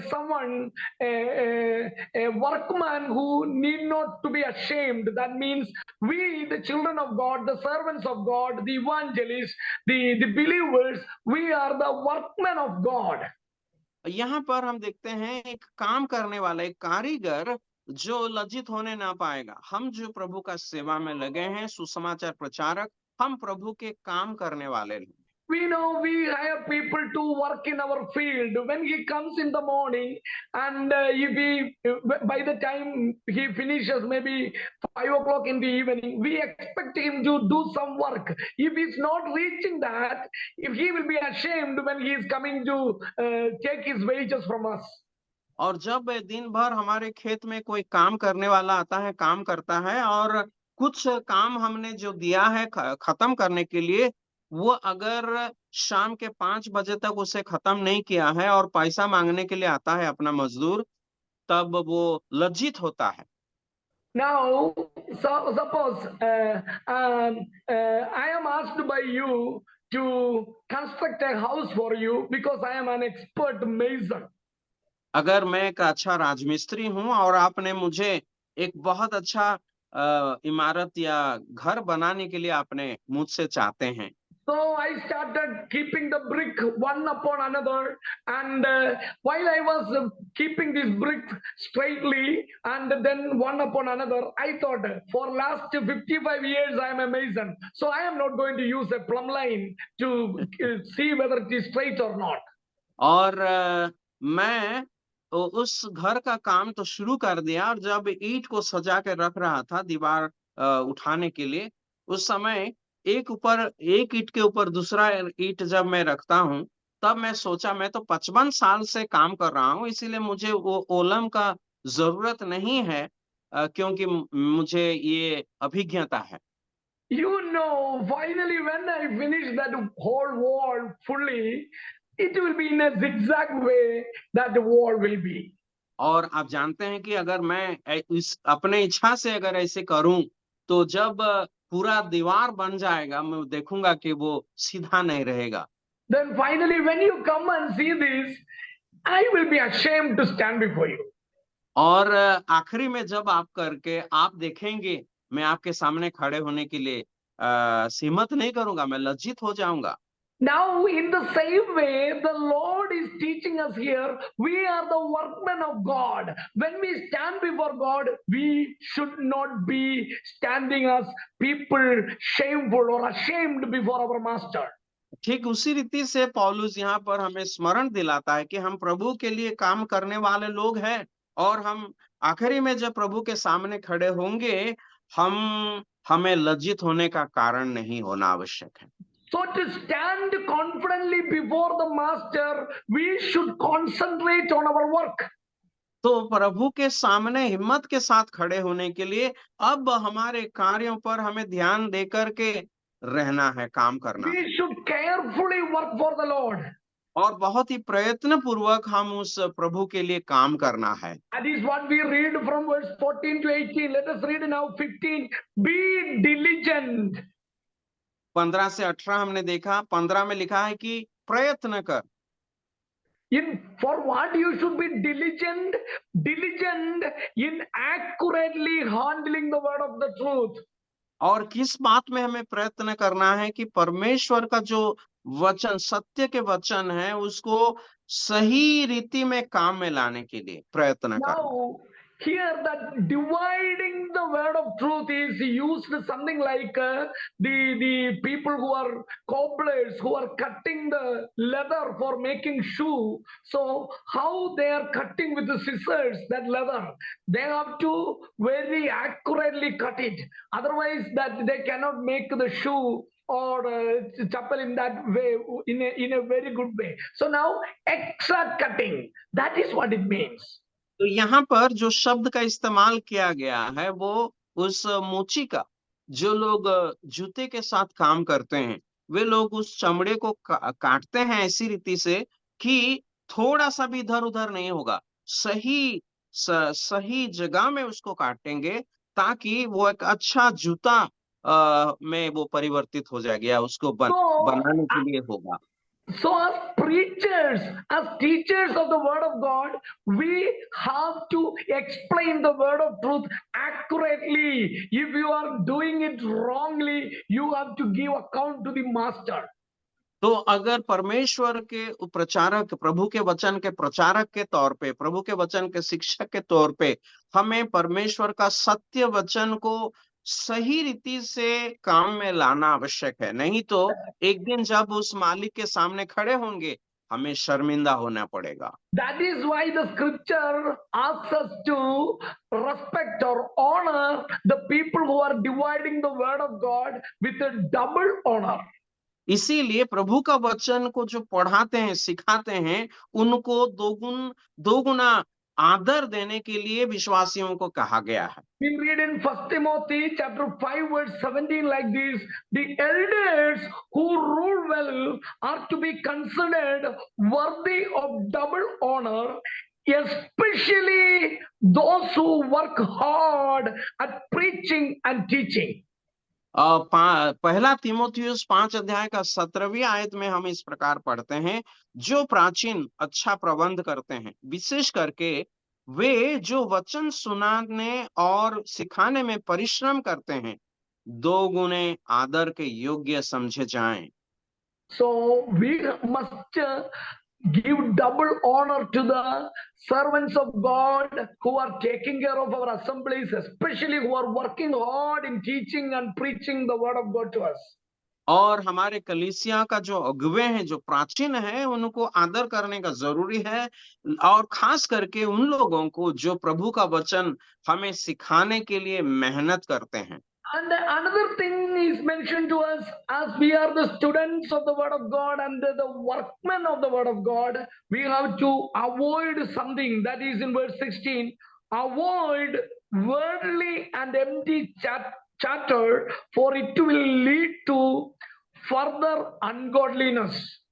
someone, a workman who need not to be ashamed. That means we, the children of God, the servants of God, the evangelists, the believers, we are the workmen of God. यहाँ पर हम देखते हैं एक काम करने वाला, एक कारीगर जो लज्जित होने ना पाएगा। हम जो प्रभु का सेवा में लगे हैं, सुसमाचार प्रचारक, हम प्रभु के काम करने वाले हैं। We know we hire people to work in our field. When he comes in the morning, and by the time he finishes, maybe 5 o'clock in the evening, we expect him to do some work. If he's not reaching that, if he will be ashamed when he is coming to take his wages from us. और जब दिन भर हमारे खेत में कोई काम करने वाला आता है, काम करता है, और कुछ काम हमने जो दिया है खत्म करने के लिए, वो अगर शाम के 5 बजे तक उसे खत्म नहीं किया है और पैसा मांगने के लिए आता है अपना मजदूर, तब वो लज्जित होता है। Now, suppose I am asked by you to construct a house for you because I am an expert mason. अगर मैं एक अच्छा राजमिस्त्री हूँ और आपने मुझे एक बहुत अच्छा इमारत या घर बनाने के लिए आपने मुझसे चाहते हैं, So I started keeping the brick one upon another, and while I was keeping this brick straightly and then one upon another, I thought for last 55 years I am a mason, so I am not going to use a plumb line to see whether it is straight or not. और मैं उस घर का काम तो शुरू कर दिया, और जब ईंट को सजा के रख रहा था दीवार उठाने के लिए, उस समय एक ईंट के ऊपर दूसरा ईंट जब मैं रखता हूँ, तब मैं सोचा मैं तो 55 साल से काम कर रहा हूँ, इसीलिए मुझे वो ओलम का जरूरत नहीं है, क्योंकि मुझे ये अभिज्ञता है। You know, finally when I finish that whole wall fully, it will be in a zigzag way that the wall will be. और आप जानते हैं कि अगर मैं इस अपने इच्छा से अगर ऐसे करूं, तो जब पूरा दीवार बन जाएगा, मैं देखूंगा कि वो सीधा नहीं रहेगा। Then finally when you come and see this, I will be ashamed to stand before you. और आखिरी में जब आप करके आप देखेंगे, मैं आपके सामने खड़े होने के लिए हिम्मत नहीं करूंगा, मैं लज्जित हो जाऊंगा। Now, in the same way, the Lord is teaching us here, we are the workmen of God. When we stand before God, we should not be standing as people shameful or ashamed before our master. ठीक उसी रीति से पौलुस यहाँ पर हमें स्मरण दिलाता है कि हम प्रभु के लिए काम करने वाले लोग हैं, और हम आखिरी में जब प्रभु के सामने खड़े होंगे, हमें लज्जित होने का कारण नहीं होना आवश्यक है। So to stand confidently before the master, we should concentrate on our work. तो प्रभु के सामने हिम्मत के साथ खड़े होने के लिए अब हमारे कार्यों पर हमें ध्यान देकर के रहना है, काम करना है। We should carefully work for the Lord. और बहुत ही प्रयत्न पूर्वक हम उस प्रभु के लिए काम करना है। That is what we read from verse 14 to 18. Let us read now 15. Be diligent. 15 से 18 हमने देखा। 15 में लिखा है कि प्रयत्न कर। for what you should be diligent in accurately handling the word of the truth. और किस बात में हमें प्रयत्न करना है कि परमेश्वर का जो वचन, सत्य के वचन है, उसको सही रीति में काम में लाने के लिए प्रयत्न करना। Now, here that dividing the word of truth is used something like the people who are cobblers, who are cutting the leather for making shoe. So how they are cutting with the scissors that leather, they have to very accurately cut it. Otherwise, that they cannot make the shoe or chapel in that way, in a very good way. So now extra cutting, that is what it means. तो यहाँ पर जो शब्द का इस्तेमाल किया गया है वो उस मोची का, जो लोग जूते के साथ काम करते हैं, वे लोग उस चमड़े को काटते हैं ऐसी रीति से कि थोड़ा सा भी इधर उधर नहीं होगा, सही जगह में उसको काटेंगे ताकि वो एक अच्छा जूता में वो परिवर्तित हो जाएगा या उसको बनाने के लिए होगा। So as preachers, as teachers of the word of God, we have to explain the word of truth accurately. If you are doing it wrongly, you have to give account to the master. तो अगर परमेश्वर के प्रचारक, प्रभु के वचन के प्रचारक के तौर पे, प्रभु के वचन के शिक्षक के तौर पे हमें परमेश्वर का सत्य वचन को सही रीति से काम में लाना आवश्यक है। नहीं तो एक दिन जब उस मालिक के सामने खड़े होंगे हमें शर्मिंदा होना पड़ेगा। That is why the scripture asks us to respect or honor the people who are dividing the word of God with a double honor. इसीलिए प्रभु का वचन को जो पढ़ाते हैं, सिखाते हैं, उनको दो गुना आदर देने के लिए विश्वासियों को कहा गया है। We read in 1 Timothy chapter 5 verse 17 like this: the elders who rule well are to be considered worthy of double honor, especially those who work hard at preaching and teaching. पहला तीमुथियुस 5 अध्याय का 17वीं आयत में हम इस प्रकार पढ़ते हैं, जो प्राचीन अच्छा प्रबंध करते हैं, विशेष करके वे जो वचन सुनाने और सिखाने में परिश्रम करते हैं, 2 गुने आदर के योग्य समझे जाएं। So we must give double honor to the servants of God who are taking care of our assemblies, especially who are working hard in teaching and preaching the word of God to us. और हमारे कलीसिया का जो अगुवे हैं, जो प्राचीन है, उनको आदर करने का जरूरी है, और खास करके उन लोगों को जो प्रभु का वचन हमें सिखाने के लिए मेहनत करते हैं। And another thing is mentioned to us, as we are the students of the word of God and the workmen of the word of God, we have to avoid something that is in verse 16. Avoid worldly and empty chatter, for it will lead to further ungodliness.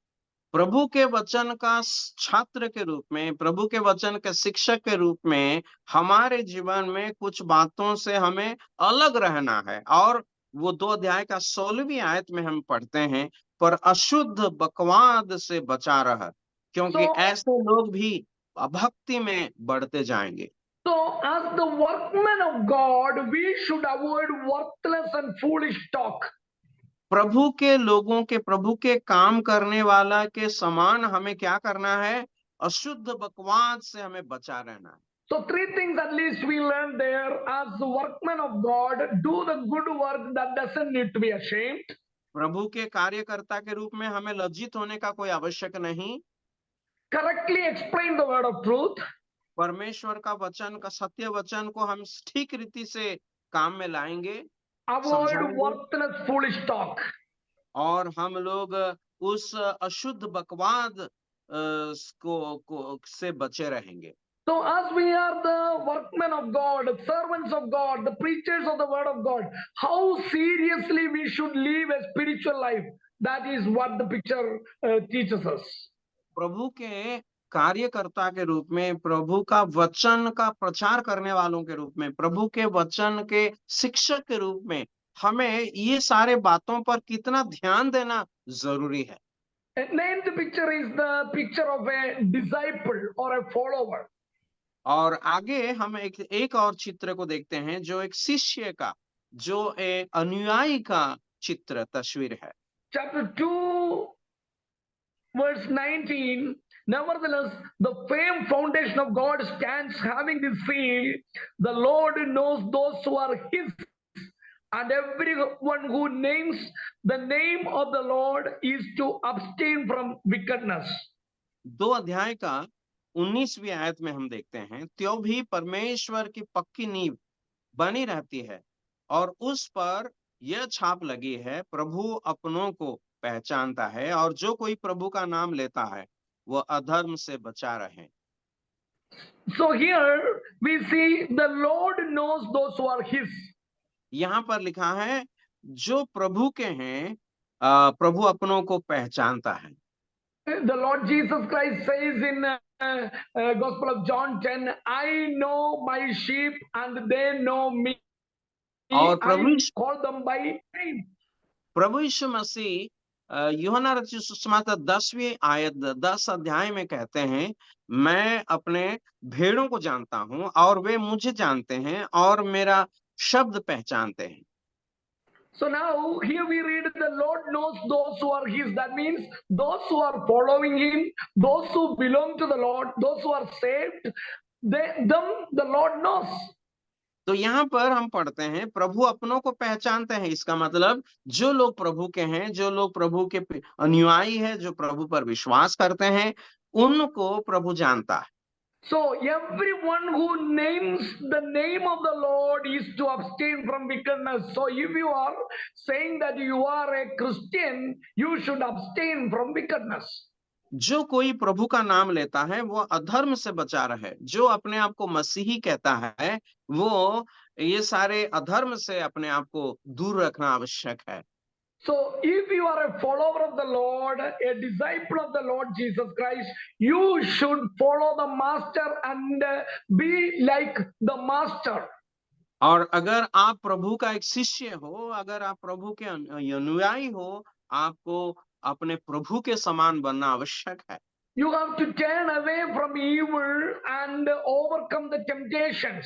प्रभु के वचन का छात्र के रूप में, प्रभु के वचन के शिक्षक के रूप में हमारे जीवन में कुछ बातों से हमें अलग रहना है। और वो 2 अध्याय का 16वीं आयत में हम पढ़ते हैं, पर अशुद्ध बकवाद से बचा रह, क्योंकि ऐसे लोग भी अभक्ति में बढ़ते जाएंगे। So as the workmen of God, we should avoid worthless and foolish talk. प्रभु के लोगों के, प्रभु के काम करने वाला के समान हमें क्या करना है? अशुद्ध बकवाद से हमें बचा रहना है। So 3 things at least we learned there. As the workmen of God, do the good work that doesn't need to be ashamed. प्रभु के कार्यकर्ता के रूप में हमें लज्जित होने का कोई आवश्यक नहीं। Correctly explain the word of truth. परमेश्वर का वचन, का सत्य वचन को हम ठीक रीति से काम में लाएंगे। Avoid worthless foolish talk. और हम लोग उस अशुद्ध बकवाद से बचे रहेंगे। So as we are the workmen of God, servants of God, the preachers of the word of God, how seriously we should live a spiritual life, that is what the picture teaches us. प्रभु के कार्यकर्ता के रूप में, प्रभु का वचन का प्रचार करने वालों के रूप में, प्रभु के वचन के शिक्षक के रूप में हमें ये सारे बातों पर कितना ध्यान देना जरूरी है। Ninth picture is the picture of a disciple or a follower. और आगे हम एक और चित्र को देखते हैं जो एक शिष्य का, जो एक अनुयायी का चित्र तस्वीर है। Chapter 2, verse 19. Nevertheless, the firm foundation of God stands, having this seal: the Lord knows those who are his, and everyone who names the name of the Lord is to abstain from wickedness. 2 अध्याय का 19वीं आयत में हम देखते हैं, त्यों भी परमेश्वर की पक्की नींव बनी रहती है और उस पर यह छाप लगी है, प्रभु अपनों को पहचानता है, और जो कोई प्रभु का नाम लेता है वह अधर्म से बचा रहे। So here we see the Lord knows those who are his. यहाँ पर लिखा है जो प्रभु के हैं, प्रभु अपनों को पहचानता है। The Lord Jesus Christ says in Gospel of John 10, I know my sheep and they know me. और I call them by name. प्रभु यीशु मसीह यूहन्ना रचित सुसमाचार 10 अध्याय में कहते हैं, मैं अपने भेड़ों को जानता हूं और वे मुझे जानते हैं और मेरा शब्द पहचानते हैं। So now here we read the Lord knows those who are his. That means those who are following him, those who belong to the Lord, those who are saved, them the Lord knows. तो यहाँ पर हम पढ़ते हैं प्रभु अपनों को पहचानते हैं। इसका मतलब जो लोग प्रभु के हैं, जो लोग प्रभु के अनुयायी हैं, जो प्रभु पर विश्वास करते हैं, उनको प्रभु जानता है। So everyone who names the name of the Lord is to abstain from wickedness. So if you are saying that you are a Christian, you should abstain from wickedness. जो कोई प्रभु का नाम लेता है वो अधर्म से बचा रहे। जो अपने आप को मसीही कहता है वो ये सारे अधर्म से अपने आप को दूर रखना आवश्यक है। So if you are a follower of the Lord, a disciple of the Lord Jesus Christ, you should follow the master and be like the master. और अगर आप प्रभु का एक शिष्य हो, अगर आप प्रभु के अनुयायी हो, आपको अपने प्रभु के समान बनना आवश्यक है। You have to turn away from evil and overcome the temptations.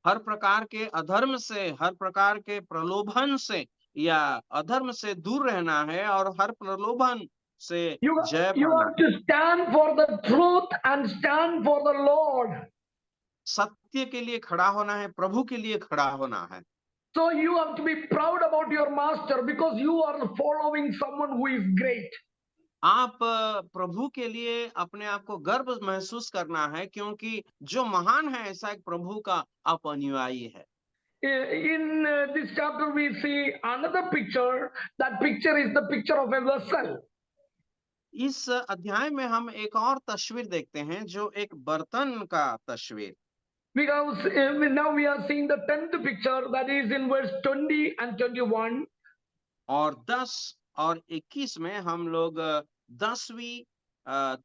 हर प्रकार के अधर्म से, हर प्रकार के प्रलोभन से या अधर्म से दूर रहना है और हर प्रलोभन से जय You पाना have to stand for the truth and stand for the Lord. सत्य के लिए खड़ा होना है, प्रभु के लिए खड़ा होना है। So you have to be proud about your master because you are following someone who is great. आप प्रभु के लिए अपने आप को गर्व महसूस करना है, क्योंकि जो महान है ऐसा एक प्रभु का आप अनुयायी है। In this chapter we see another picture. That picture is the picture of a vessel. इस अध्याय में हम एक और तस्वीर देखते हैं जो एक बर्तन का तस्वीर। Because now we are seeing the 10th picture, that is in verse 20 and 21. और 10 और 21 में हम लोग 10वीं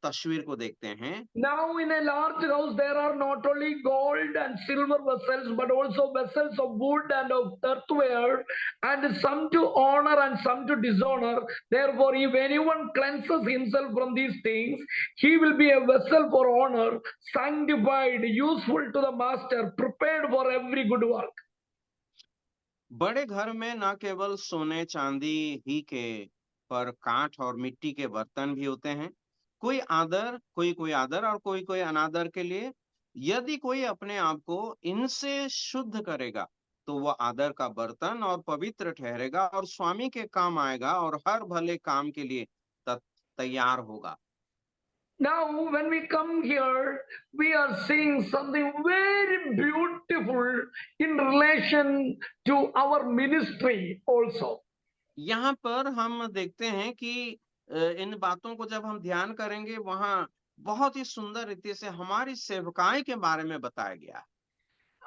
तस्वीर को देखते हैं। Now in a large house there are not only gold and silver vessels, but also vessels of wood and of earthenware, and some to honor and some to dishonor. Therefore, if anyone cleanses himself from these things, he will be a vessel for honor, sanctified, useful to the master, prepared for every good work. बड़े घर में न केवल सोने चांदी ही के, पर काठ और मिट्टी के बर्तन भी होते हैं, कोई आदर और कोई अनादर के लिए। यदि कोई अपने आप को इनसे शुद्ध करेगा तो वह आदर का बर्तन और पवित्र ठहरेगा और स्वामी के काम आएगा और हर भले काम के लिए तैयार होगा। Now, when we come here, we are seeing something very beautiful in relation to our ministry also. यहाँ पर हम देखते हैं कि इन बातों को जब हम ध्यान करेंगे, वहाँ बहुत ही सुंदर रीति से हमारी सेवकाई के बारे में बताया गया।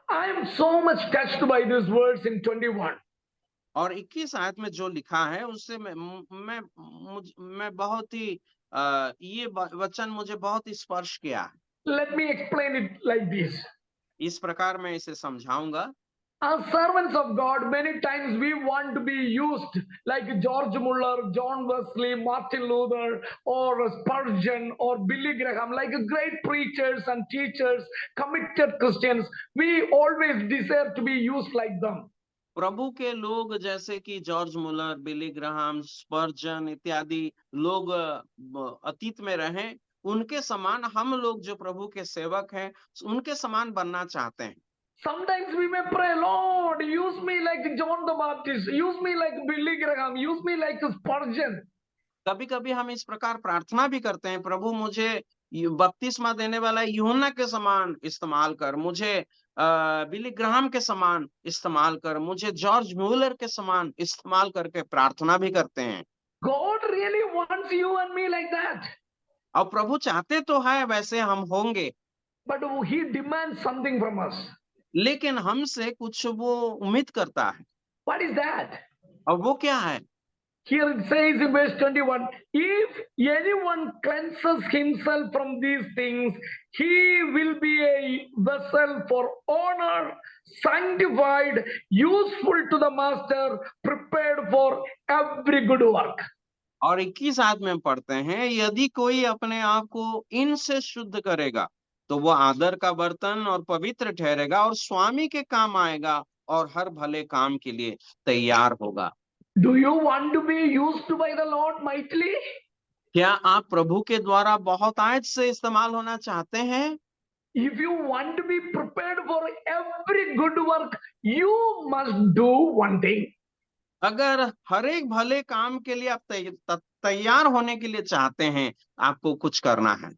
I am so much touched by these words in 21. और 21 आयत में जो लिखा है उससे मैं बहुत ही ये वचन मुझे बहुत ही स्पर्श किया। Let me explain it like this. इस प्रकार मैं इसे समझाऊंगा। As servants of God, many times we want to be used like George Muller, John Wesley, Martin Luther, or Spurgeon, or Billy Graham, like great preachers and teachers, committed Christians. We always desire to be used like them. प्रभु के लोग जैसे कि George मुलर, Billy Graham, स्पर्जन इत्यादि लोग अतीत में रहे, उनके समान हम लोग जो प्रभु के सेवक हैं, उनके समान बनना चाहते हैं। Sometimes we may pray, Lord, use me like John the Baptist, use me like Billy Graham, use me like Spurgeon. कभी कभी हम इस प्रकार प्रार्थना भी करते हैं, प्रभु मुझे बपतिस्मा देने वाला यूहन्ना के समान इस्तेमाल कर, मुझे बिली ग्राहम के समान इस्तेमाल कर, मुझे जॉर्ज म्यूलर के समान इस्तेमाल करके प्रार्थना भी करते हैं। God really wants you and me like that. और प्रभु चाहते तो है वैसे हम होंगे, But he demands something from us. लेकिन हमसे कुछ वो उम्मीद करता है। What is that? और वो क्या है? Here it says in verse 21, if anyone cleanses himself from these things, he will be a vessel for honor, sanctified, useful to the master, prepared for every good work. और 21 आयत में हम पढ़ते हैं, यदि कोई अपने आप को इनसे शुद्ध करेगा तो वो आदर का बर्तन और पवित्र ठहरेगा और स्वामी के काम आएगा और हर भले काम के लिए तैयार होगा। Do you want to be used by the Lord mightily? क्या आप प्रभु के द्वारा बहुत आयत से इस्तेमाल होना चाहते हैं? If you want to be prepared for every good work, you must do one thing. अगर हर एक भले काम के लिए आप तैयार होने के लिए चाहते हैं, आपको कुछ करना है।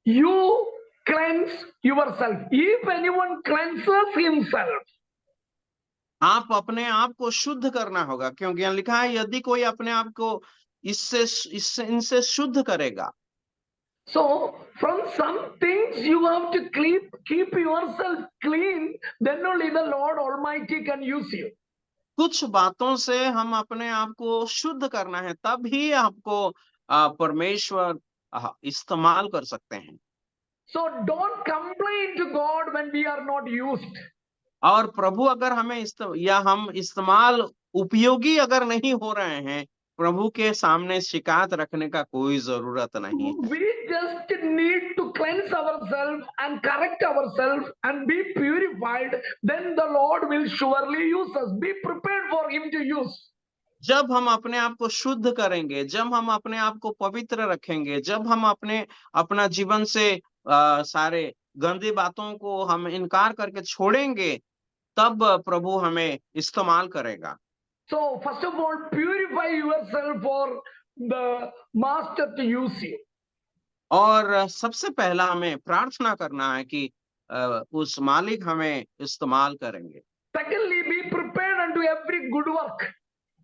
You cleanse yourself. If anyone cleanses himself, आप अपने आप को शुद्ध करना होगा, क्योंकि यहाँ लिखा है यदि कोई अपने आप को इनसे शुद्ध करेगा। so from some things you have to keep yourself clean, then only the Lord Almighty can use you. कुछ बातों से हम अपने आप को शुद्ध करना है, तभी आपको परमेश्वर इस्तेमाल कर सकते हैं। So don't complain to God when we are not used. और प्रभु अगर हमें हम इस्तेमाल उपयोगी अगर नहीं हो रहे हैं, प्रभु के सामने शिकायत रखने का कोई जरूरत नहीं है। We just need to cleanse ourselves and correct ourselves and be purified. Then the Lord will surely use us. Be prepared for Him to use. जब हम अपने आप को शुद्ध करेंगे, जब हम अपने आप को पवित्र रखेंगे, जब हम अपना जीवन से सारे गंदी बातों को हम इनकार करके छोड़ेंगे, तब प्रभु हमें इस्तेमाल करेगा। So first of all, purify yourself for the master to use you. और सबसे पहला हमें प्रार्थना करना है कि उस मालिक हमें इस्तेमाल करेंगे। Secondly, be prepared unto every good work.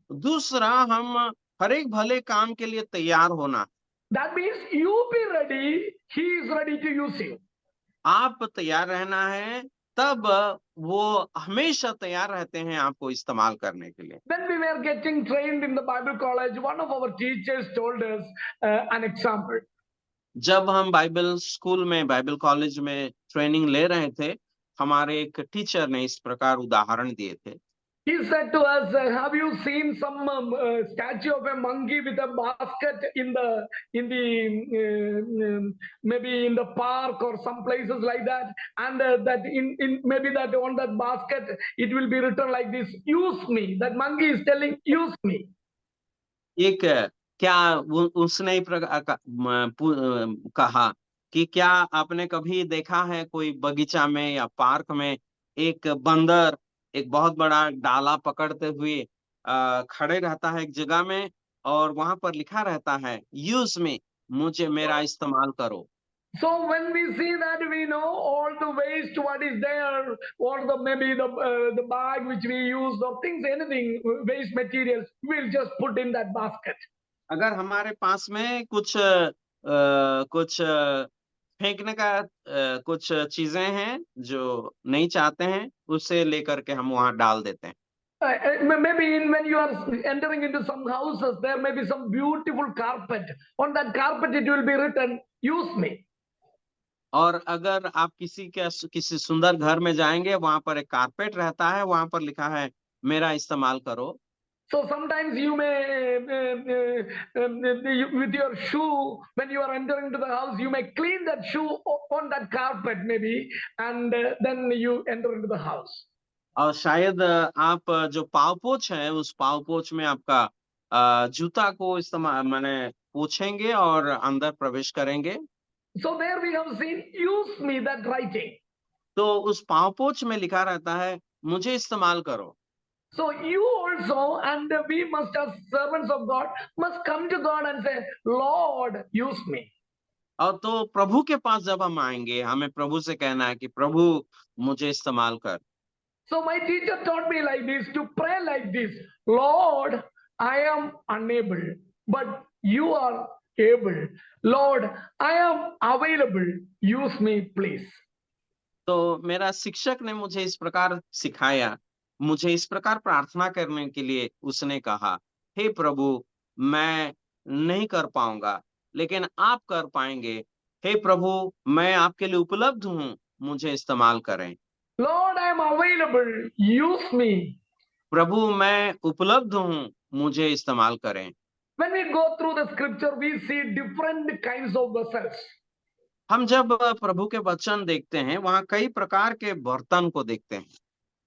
दूसरा, हम हर एक भले काम के लिए तैयार होना। That means you be ready, He is ready to use you. आप तैयार रहना है, तब वो हमेशा तैयार रहते हैं आपको इस्तेमाल करने के लिए। When we were getting trained in the Bible college, one of our teachers told us an example. जब हम बाइबल स्कूल में, बाइबल कॉलेज में ट्रेनिंग ले रहे थे, हमारे एक टीचर ने इस प्रकार उदाहरण दिए थे। He said to us, have you seen some statue of a monkey with a basket in the maybe in the park or some places like that, and that in maybe that on that basket it will be written like this, use me. That monkey is telling, use me. एक क्या उसने कहा कि क्या आपने कभी देखा है कोई बगीचा में या पार्क में एक बंदर एक बहुत बड़ा डाला पकड़ते हुए खड़े रहता है एक जगह में, और वहां पर लिखा रहता है यूज मी, मुझे मेरा इस्तेमाल करो। So when we see that, we know all the waste what is there, or maybe the bag which we use, or things, anything waste materials, we'll just put in that basket. अगर हमारे पास में कुछ फेंकने का कुछ चीजें हैं जो नहीं चाहते हैं, उसे लेकर के हम वहां डाल देते हैं। Maybe when you are entering into some houses, there may be some beautiful carpet. On that carpet, it will be written, use me. और अगर आप किसी सुंदर घर में जाएंगे, वहां पर एक कारपेट रहता है, वहां पर लिखा है मेरा इस्तेमाल करो। So sometimes you may, with your shoe, when you are entering to the house, you may clean that shoe on that carpet maybe, and then you enter into the house. और शायद आप जो पाव पोछ है, उस पाव पोछ में आपका जूता को इस्तेमाल माने पोछेंगे और अंदर प्रवेश करेंगे। So there we have seen, use me, that writing. तो उस पाव पोछ में लिखा रहता है मुझे इस्तेमाल करो। So you also, and we must, as servants of God, must come to God and say, Lord, use me. और तो प्रभु के पास जब हम आएंगे, हमें प्रभु से कहना है कि प्रभु मुझे इस्तेमाल कर। So my teacher taught me like this, to pray like this: Lord, I am unable, but you are able. Lord, I am available. Use me, please. तो मेरा शिक्षक ने मुझे इस प्रकार सिखाया, मुझे इस प्रकार प्रार्थना करने के लिए उसने कहा, हे प्रभु, मैं नहीं कर पाऊंगा, लेकिन आप कर पाएंगे। हे प्रभु, मैं आपके लिए उपलब्ध हूँ, मुझे इस्तेमाल करें। Lord, I am available. Use me. प्रभु, मैं उपलब्ध हूँ, मुझे इस्तेमाल करें। When we go through the scripture, we see different kinds of vessels. हम जब प्रभु के वचन देखते हैं, वहाँ कई प्रकार के बर्तन को देखते हैं।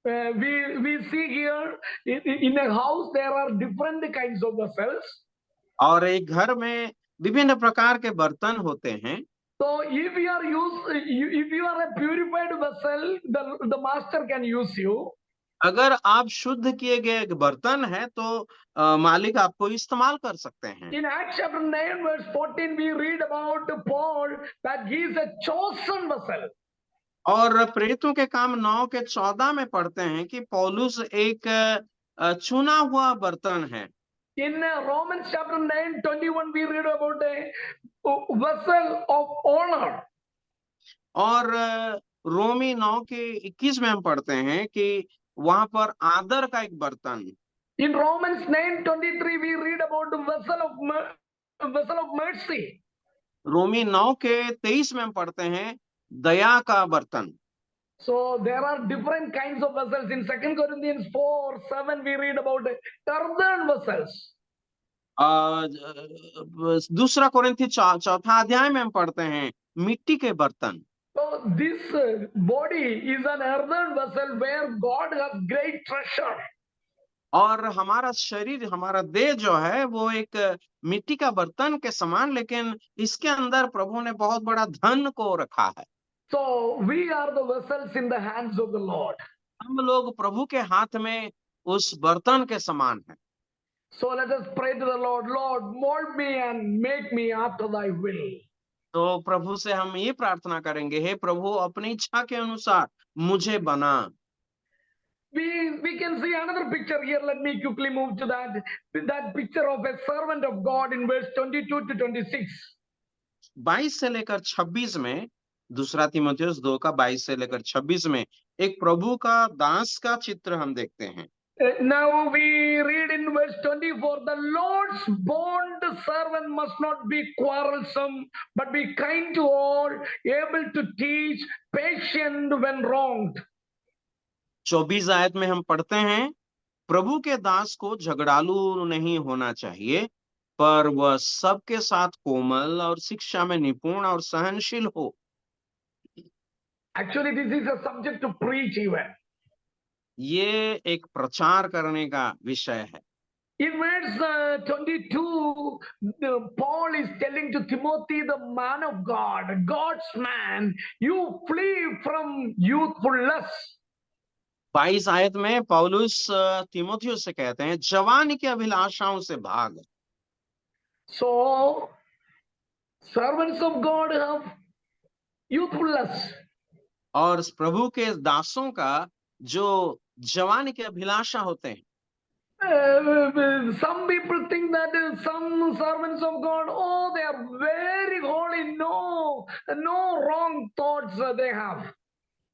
We see here in a house there are different kinds of vessels. और एक घर में विभिन्न प्रकार के बर्तन होते हैं। So if you are a purified vessel, the master can use you. अगर आप शुद्ध किए गए एक बर्तन है, तो मालिक आपको इस्तेमाल कर सकते हैं। In Acts chapter 9 verse 14, we read about Paul that he is a chosen vessel. और प्रेरितों के काम 9 के 14 में पढ़ते हैं कि पौलुस एक चुना हुआ बर्तन है। In Romans chapter 9 21, we read about a vessel of honor. और रोमी 9 के 21 में हम पढ़ते हैं कि वहां पर आदर का एक बर्तन। In Romans 9:23, we read about the vessel of mercy. रोमी 9 के 23 में हम पढ़ते हैं दया का बर्तन। So there are different kinds of vessels. In 2 Corinthians 4:7, we read about earthen vessels. दूसरा कोरिन्थी चौथा अध्याय में हम पढ़ते हैं मिट्टी के बर्तन। So this body is an earthen vessel where God has great treasure. और हमारा शरीर, हमारा देह जो है, वो एक मिट्टी का बर्तन के समान, लेकिन इसके अंदर प्रभु ने बहुत बड़ा धन को रखा है। So we are the vessels in the hands of the Lord. हम लोग प्रभु के हाथ में उस बर्तन के समान हैं। So let us pray to the Lord. Lord, mold me and make me after thy will. तो प्रभु से हम ये प्रार्थना करेंगे, हे प्रभु, अपनी इच्छा के अनुसार मुझे बना। We can see another picture here. Let me quickly move to that picture of a servant of God in verse 22 to 26. 22 से लेकर 26 में, दूसरा तीमुथियुस 2 का 22 से लेकर 26 में एक प्रभु का दास का चित्र हम देखते हैं। Now we read in verse 24, the Lord's bond servant must not be quarrelsome, but be kind to all, able to teach, patient when wronged. 24 आयत में हम पढ़ते हैं, प्रभु के दास को झगड़ालू नहीं होना चाहिए, पर वह सबके साथ कोमल और शिक्षा में निपुण और सहनशील हो। Actually, this is a subject to preach even. ये एक प्रचार करने का विषय है। In verse 22, Paul is telling to Timothy, the man of God, God's man, you flee from youthful lust. 22 आयत में पौलुस तीमुथियुस से कहते हैं, जवानी की अभिलाषाओं से भाग। So, servants of God have youthful lust. और प्रभु के दासों का जो जवानी की अभिलाषा होते हैं। Some people think that some servants of God, oh, they are very holy. No wrong thoughts they have.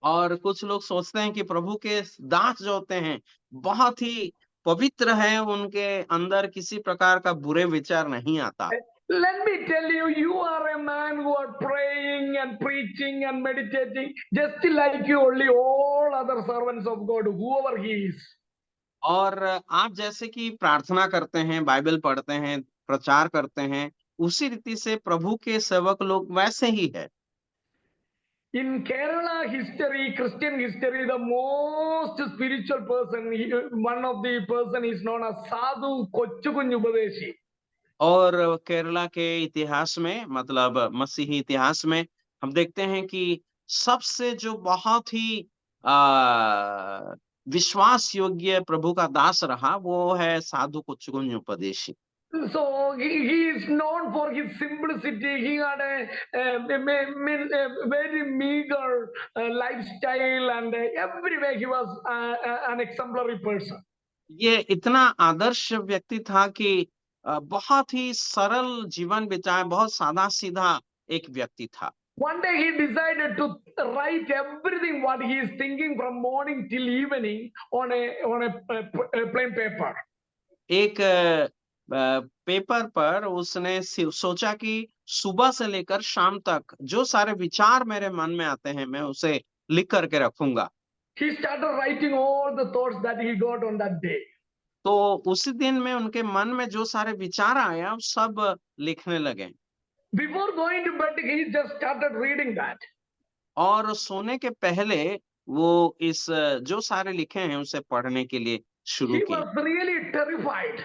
और कुछ लोग सोचते हैं कि प्रभु के दास जो होते हैं बहुत ही पवित्र है, उनके अंदर किसी प्रकार का बुरे विचार नहीं आता। Let me tell you, you are a man who are praying and preaching and meditating just like you, only all other servants of God, whoever he is. और आप जैसे कि प्रार्थना करते हैं, बाइबल पढ़ते हैं, प्रचार करते हैं, उसी रीति से प्रभु के सेवक लोग वैसे ही है। In Kerala history, Christian history, the most spiritual person, one of the person is known as Sadhu Kochukunjubadeshi. और केरला के इतिहास में मतलब मसीही इतिहास में हम देखते हैं कि सबसे जो बहुत ही विश्वास योग्य प्रभु का दास रहा वो है साधु कुच्छुकुंज उपदेशी। So he is known for his simplicity. He had a very meager lifestyle, and everywhere he was an exemplary person. ये इतना आदर्श व्यक्ति था कि बहुत ही सरल जीवन बिताए, बहुत सादा सीधा एक व्यक्ति था। One day he decided to write everything what he is thinking from morning till evening on a plain paper. एक पेपर पर उसने सोचा कि सुबह से लेकर शाम तक जो सारे विचार मेरे मन में आते हैं मैं उसे लिख करके रखूंगा। He started writing all the thoughts that he got on that day. तो उसी दिन में उनके मन में जो सारे विचार आया सब लिखने लगे। Before going to bed, he just started reading that. और सोने के पहले वो इस जो सारे लिखे हैं उसे पढ़ने के लिए शुरू He किए was really terrified.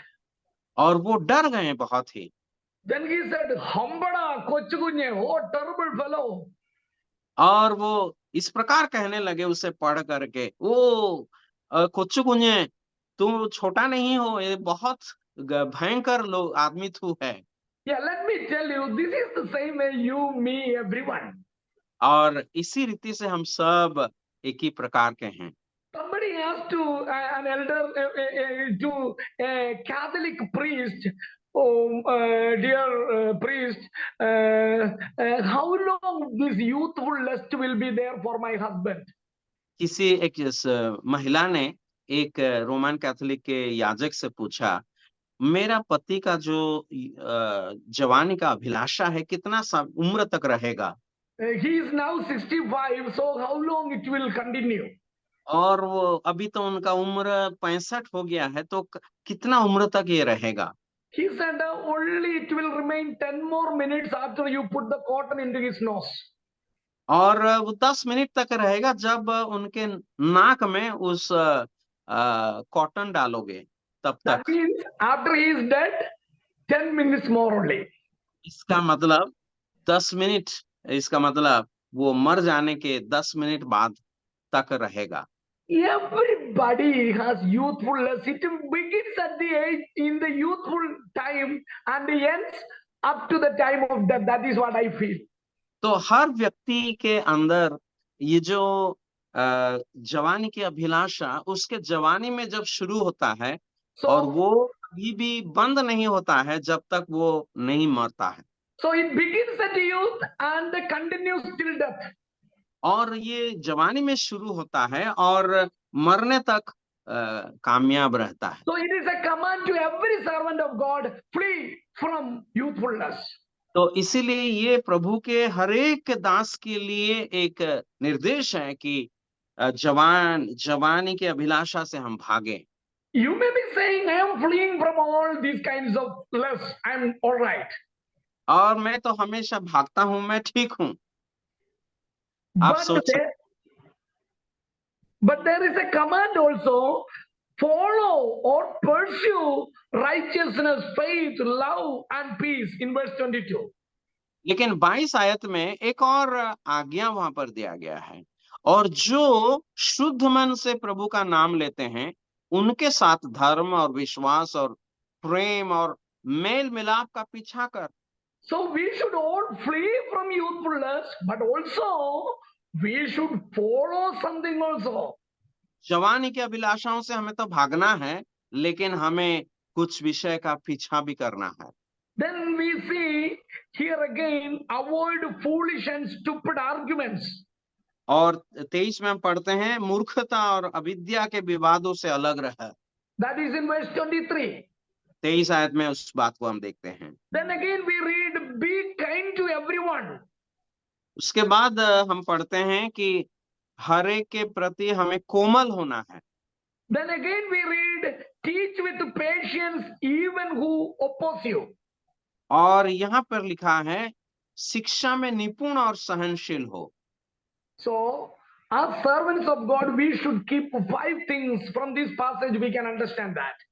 और वो डर गए बहुत ही। Then he said, Hambada Kochukunye, oh terrible fellow. और वो इस प्रकार कहने लगे उसे पढ़ करके, ओ कुछ कुंजे तू छोटा नहीं हो, ये बहुत भयंकर लोग आदमी तू है। Yeah, let me tell you, this is the same way you, me, everyone. और इसी रीति से हम सब एक ही प्रकार के हैं। Somebody asked to an elder, to a Catholic priest, oh, dear priest, how long this youthful lust will be there for my husband? किसी एक महिला ने एक रोमन कैथोलिक के याजक से पूछा, मेरा पति का जो जवानी का अभिलाषा है कितना उम्र तक रहेगा? He is now 65, so how long it will continue? और वो अभी तो उनका उम्र 65 हो गया है, तो कितना उम्र तक ये रहेगा? He said only it will remain 10 more minutes after you put the cotton into his nose. और वो 10 मिनट तक रहेगा जब उनके नाक में उस कॉटन डालोगे तब That तक। means after he is dead, 10 minutes more only. इसका मतलब 10 मिनट, इसका मतलब वो मर जाने के 10 मिनट बाद तक रहेगा। Everybody has youthfulness. It begins at the age in the youthful time and ends up to the time of death. That is what I feel. तो हर व्यक्ति के अंदर ये जो जवानी की अभिलाषा उसके जवानी में जब शुरू होता है और वो कभी भी बंद नहीं होता है जब तक वो नहीं मरता है। So it begins at youth and continues till death. और ये जवानी में शुरू होता है और मरने तक कामयाब रहता है। So it is a command to every servant of God, flee from youthfulness. तो इसीलिए ये प्रभु के हर एक दास के लिए एक निर्देश है कि जवानी की अभिलाषा से हम भागें। You may be saying, I am fleeing from all these kinds of lust. I am all right. और मैं तो हमेशा भागता हूँ, मैं ठीक हूँ। But there is a command also, follow or pursue righteousness, faith, love and peace in verse 22. लेकिन 22 आयत में एक और आज्ञा वहां पर दिया गया है, और जो शुद्ध मन से प्रभु का नाम लेते हैं उनके साथ धर्म और विश्वास और प्रेम और मेल मिलाप का पीछा कर। So we should all flee from youthfulness, but also we should follow something also. जवानी की अभिलाषाओं से हमें तो भागना है, लेकिन हमें कुछ विषय का पीछा भी करना है। Then we see here again, avoid foolish and stupid arguments. और 23 में हम पढ़ते हैं, मूर्खता और अविद्या के विवादों से अलग रह। That is in verse 23. 23 आयत में उस बात को हम देखते हैं। Then again we read, be kind to everyone. उसके बाद हम पढ़ते हैं कि हर एक के प्रति हमें कोमल होना है। Then again we read, teach with patience even who oppose you. और यहाँ पर लिखा है शिक्षा में निपुण और सहनशील हो। So, as servants of God, we should keep 5 things from this passage. We can understand that.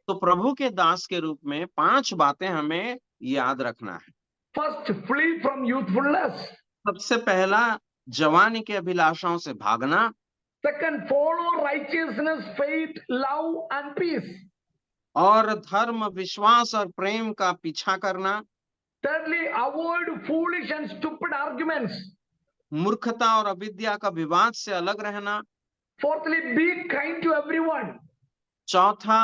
तो प्रभु के दास के रूप में 5 बातें हमें याद रखना है। First, flee from youthfulness. सबसे पहला जवानी के अभिलाषाओं से भागना। Second, follow righteousness, faith, love, and peace. और धर्म, विश्वास और प्रेम का पीछा करना। Thirdly, avoid foolish and stupid arguments. मूर्खता और अविद्या का विवाद से अलग रहना। Fourthly, be kind to everyone. चौथा,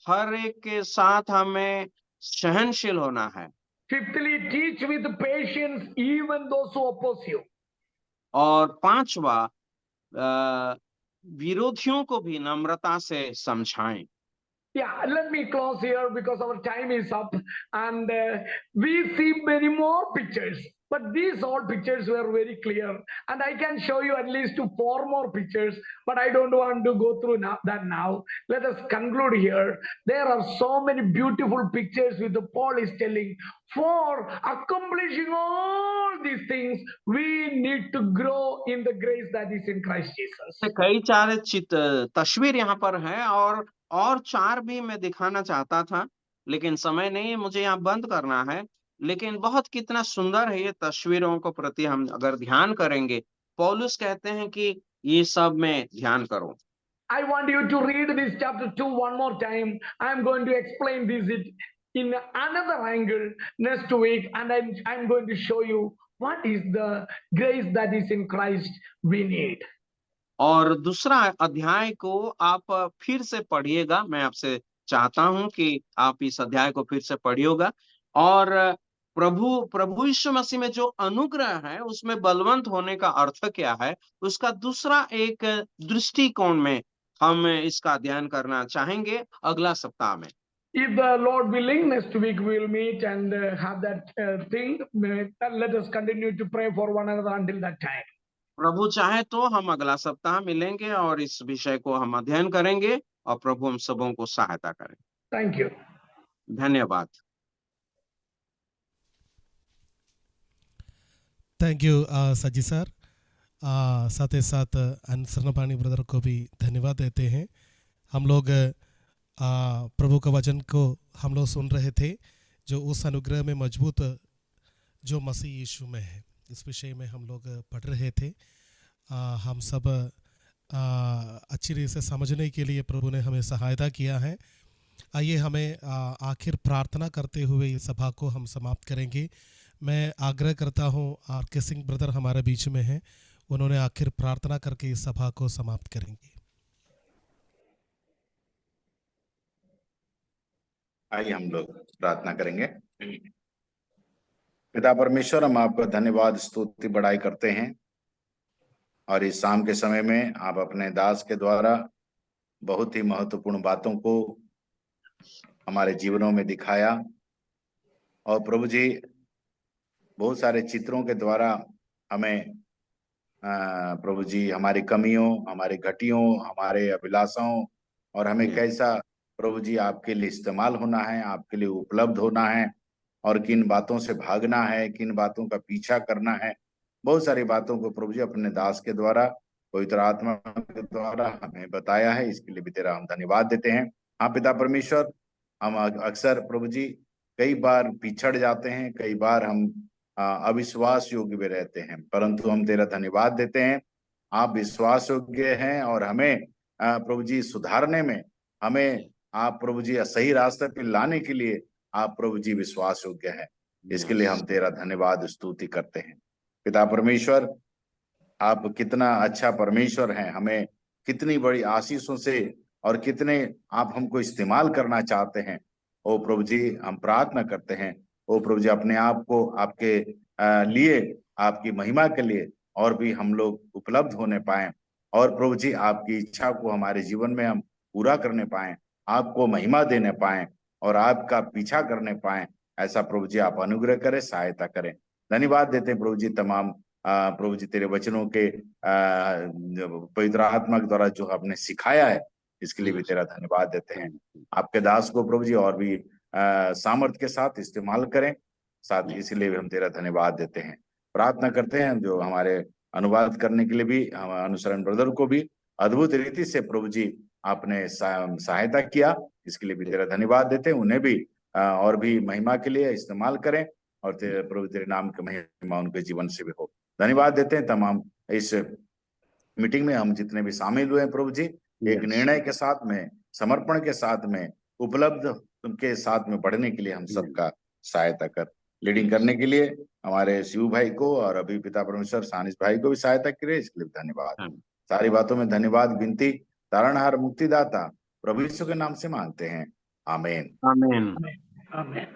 हर एक के साथ हमें सहनशील होना है। Fifthly, teach with patience even those who oppose you. और 5वां, विरोधियों को भी नम्रता से समझाएं। Yeah, let me close here because our time is up, and we see many more pictures, but these all pictures were very clear, and I can show you at least 4 more pictures, but I don't want to go through that now. Let us conclude here. There are so many beautiful pictures with the Paul is telling, for accomplishing all these things, we need to grow in the grace that is in Christ Jesus. कई सारे तस्वीर यहाँ पर है और 4 भी मैं दिखाना चाहता था, लेकिन समय नहीं है, मुझे यहाँ बंद करना है। लेकिन बहुत कितना सुंदर है ये तस्वीरों को प्रति हम अगर ध्यान करेंगे। पौलुस कहते हैं कि ये सब में ध्यान करो। I want you to read this chapter 2 one more time. I am going to explain this in another angle next week, and I'm going to show you what is the grace that is in Christ we need. और दूसरा अध्याय को आप फिर से पढ़िएगा। मैं आपसे चाहता हूं कि आप इस अध्याय को फिर से पढ़िएगा और प्रभु यीशु मसीह में जो अनुग्रह है उसमें बलवंत होने का अर्थ क्या है, उसका दूसरा एक दृष्टिकोण में हम इसका अध्ययन करना चाहेंगे अगला सप्ताह में। If the Lord willing, next week we will meet and have that thing. Let us continue to pray for one another until that time. प्रभु चाहे तो हम अगला सप्ताह मिलेंगे और इस विषय को हम अध्ययन करेंगे और प्रभु हम सबों को सहायता करें। Thank you. धन्यवाद। थैंक यू सजी सर। साथ ही साथ अनुसरणपाणी ब्रदर को भी धन्यवाद देते हैं। हम लोग प्रभु का वचन को हम लोग सुन रहे थे, जो उस अनुग्रह में मजबूत जो मसीह यीशु में है, इस विषय में हम लोग पढ़ रहे थे। हम सब अच्छी रीति से समझने के लिए प्रभु ने हमें सहायता किया है। आइए हमें आखिर प्रार्थना करते हुए इस सभा को हम समाप्त करेंगे। मैं आग्रह करता हूं, आर.के. सिंह ब्रदर हमारे बीच में हैं, उन्होंने आखिर प्रार्थना करके इस सभा को समाप्त करेंगे। आइए हम लोग प्रार्थना करेंगे। पिता परमेश्वर, हम आपका धन्यवाद स्तुति बड़ाई करते हैं और इस शाम के समय में आप अपने दास के द्वारा बहुत ही महत्वपूर्ण बातों को हमारे जीवनों में दिखाया और प्रभु जी बहुत सारे चित्रों के द्वारा हमें प्रभु जी हमारी कमियों, हमारी घटियों, हमारे अभिलाषाओं और हमें कैसा प्रभु जी आपके लिए इस्तेमाल होना है, आपके लिए उपलब्ध होना है और किन बातों से भागना है, किन बातों का पीछा करना है। बहुत सारी बातों को प्रभु जी अपने दास के द्वारा, पवित्र आत्मा के द्वारा हमें बताया है। इसके लिए भी तेरा हम धन्यवाद देते हैं। हाँ पिता परमेश्वर, हम अक्सर प्रभु जी कई बार पिछड़ जाते हैं, कई बार हम अविश्वास योग्य भी रहते हैं, परंतु हम तेरा धन्यवाद देते हैं। आप विश्वास योग्य हैं और हमें प्रभु जी सुधारने में, हमें आप प्रभु जी सही रास्ते पे लाने के लिए आप प्रभु जी विश्वास योग्य हैं। इसके लिए हम तेरा धन्यवाद स्तुति करते हैं। पिता परमेश्वर, आप कितना अच्छा परमेश्वर हैं, हमें कितनी बड़ी आशीषों से और कितने आप हमको इस्तेमाल करना चाहते हैं। ओ प्रभु जी, हम प्रार्थना करते हैं, ओ प्रभु जी अपने आप को आपके लिए, आपकी महिमा के लिए और भी हम लोग उपलब्ध होने पाए और प्रभु जी आपकी इच्छा को हमारे जीवन में हम पूरा करने पाए, आपको महिमा देने पाए और आपका पीछा करने पाए, ऐसा प्रभु जी आप अनुग्रह करें, सहायता करें। धन्यवाद देते हैं प्रभु जी तमाम प्रभु जी तेरे वचनों के पवित्र आत्मा के द्वारा जो आपने सिखाया है, इसके लिए भी तेरा धन्यवाद देते हैं। आपके दास को प्रभु जी और भी सामर्थ्य के साथ इस्तेमाल करें, साथ ही इसलिए भी हम तेरा धन्यवाद देते हैं। प्रार्थना करते हैं जो हमारे अनुवाद करने के लिए भी हम अनुसरण ब्रदर को भी अद्भुत रीति से प्रभु जी आपने सहायता किया, इसके लिए भी तेरा धन्यवाद देते हैं। उन्हें भी और भी महिमा के लिए इस्तेमाल करें और प्रभु तेरे नाम की महिमा उनके जीवन से भी हो। धन्यवाद देते हैं तमाम इस मीटिंग में हम जितने भी शामिल हुए हैं प्रभु जी, एक निर्णय के साथ में, समर्पण के साथ में, उपलब्ध उनके साथ में बढ़ने के लिए हम सबका सहायता कर। लीडिंग करने के लिए हमारे शिव भाई को और अभी पिता परमेश्वर सानिस भाई को भी सहायता करे, इसके लिए धन्यवाद। सारी बातों में धन्यवाद विनती तारणहार मुक्तिदाता प्रभु यीशु के नाम से मांगते हैं, आमीन आमीन। Amen.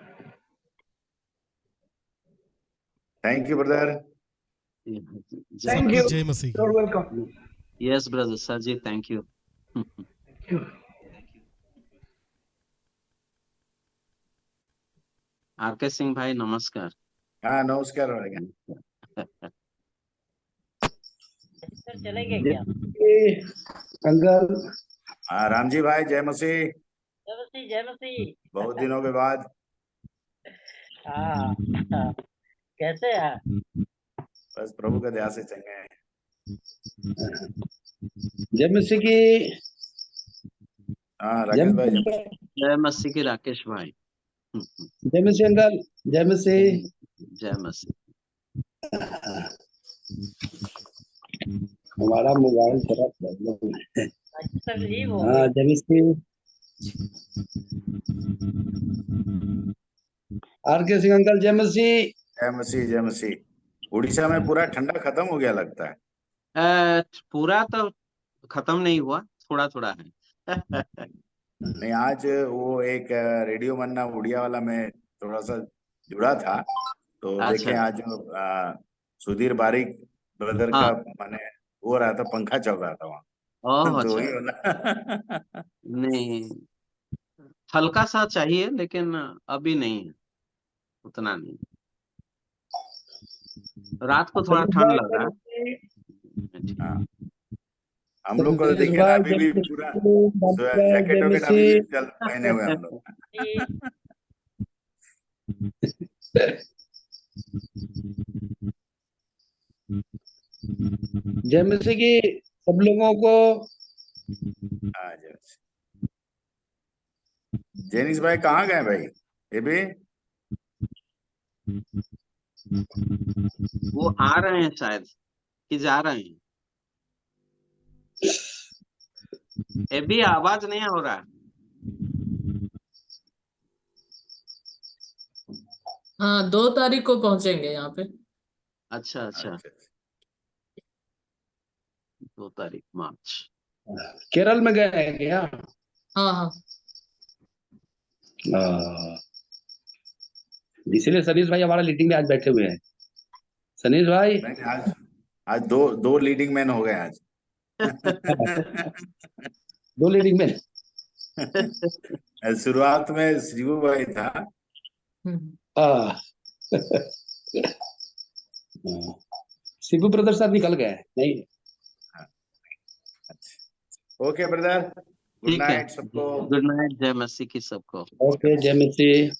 Thank you brother. Thank you. जय मसीह। You're welcome. Yes brother sir ji, thank you. Thank you. RK Singh भाई नमस्कार। हाँ नमस्कार। सर चलेंगे क्या? अंकल हाँ राम जी भाई, जय मसीह। जय मसीह, जय मसीह। बहुत दिनों के बाद। हाँ, कैसे है? बस प्रभु का दया से चंगे हैं। जय मसीह की। हाँ राकेश भाई, जय मसीह की राकेश भाई। जय मसीह अंकल। जय मसीह। जय मसीह। हमारा मोबाइल थोड़ा प्रॉब्लम है। अच्छा जी, वो हाँ जय मसीह। आरके सिंह अंकल, जय मसीह। जय मसीह, जय मसीह। उड़ीसा में पूरा ठंडा खत्म हो गया लगता है। पूरा तो खत्म नहीं हुआ, थोड़ा थोड़ा है। नहीं, आज वो एक रेडियो मन्ना उड़िया वाला में थोड़ा सा जुड़ा था, तो देखें आज सुधीर बारिक ब्रदर का माने हो रहा था, पंखा चल रहा था वहाँ। तो वही होना। नहीं, हल्का सा चाहिए लेकिन अभी नहीं है, उतना नहीं। रात को थोड़ा ठंड लग रहा है। हम लोग को देखे ना अभी भी पूरा जैकेट वैकेट अभी भी चल पहने हुए हम लोग। जय मसीह की सब लोगों को। हाँ जय मसीह। जेनिस भाई कहाँ गए भाई? ये भी वो आ रहे हैं शायद कि जा रहे हैं। ये भी आवाज नहीं हो रहा। हाँ 2 तारीख को पहुंचेंगे यहाँ पे। अच्छा अच्छा, 2 तारीख मार्च। केरल में गए हैं क्या? हाँ हाँ, इसीलिए सनीश भाई हमारा लीडिंग में आज बैठे हुए हैं। सनीश भाई आज दो लीडिंग मैन हो गए आज। 2 लीडिंग में। शुरुआत में शिवू भाई था। शिबू ब्रदर साहब निकल गए नहीं। ओके ब्रदर, गुड ठीक है, नाइट सबको। गुड नाइट, जय मसीह की सबको। ओके जय मसीह।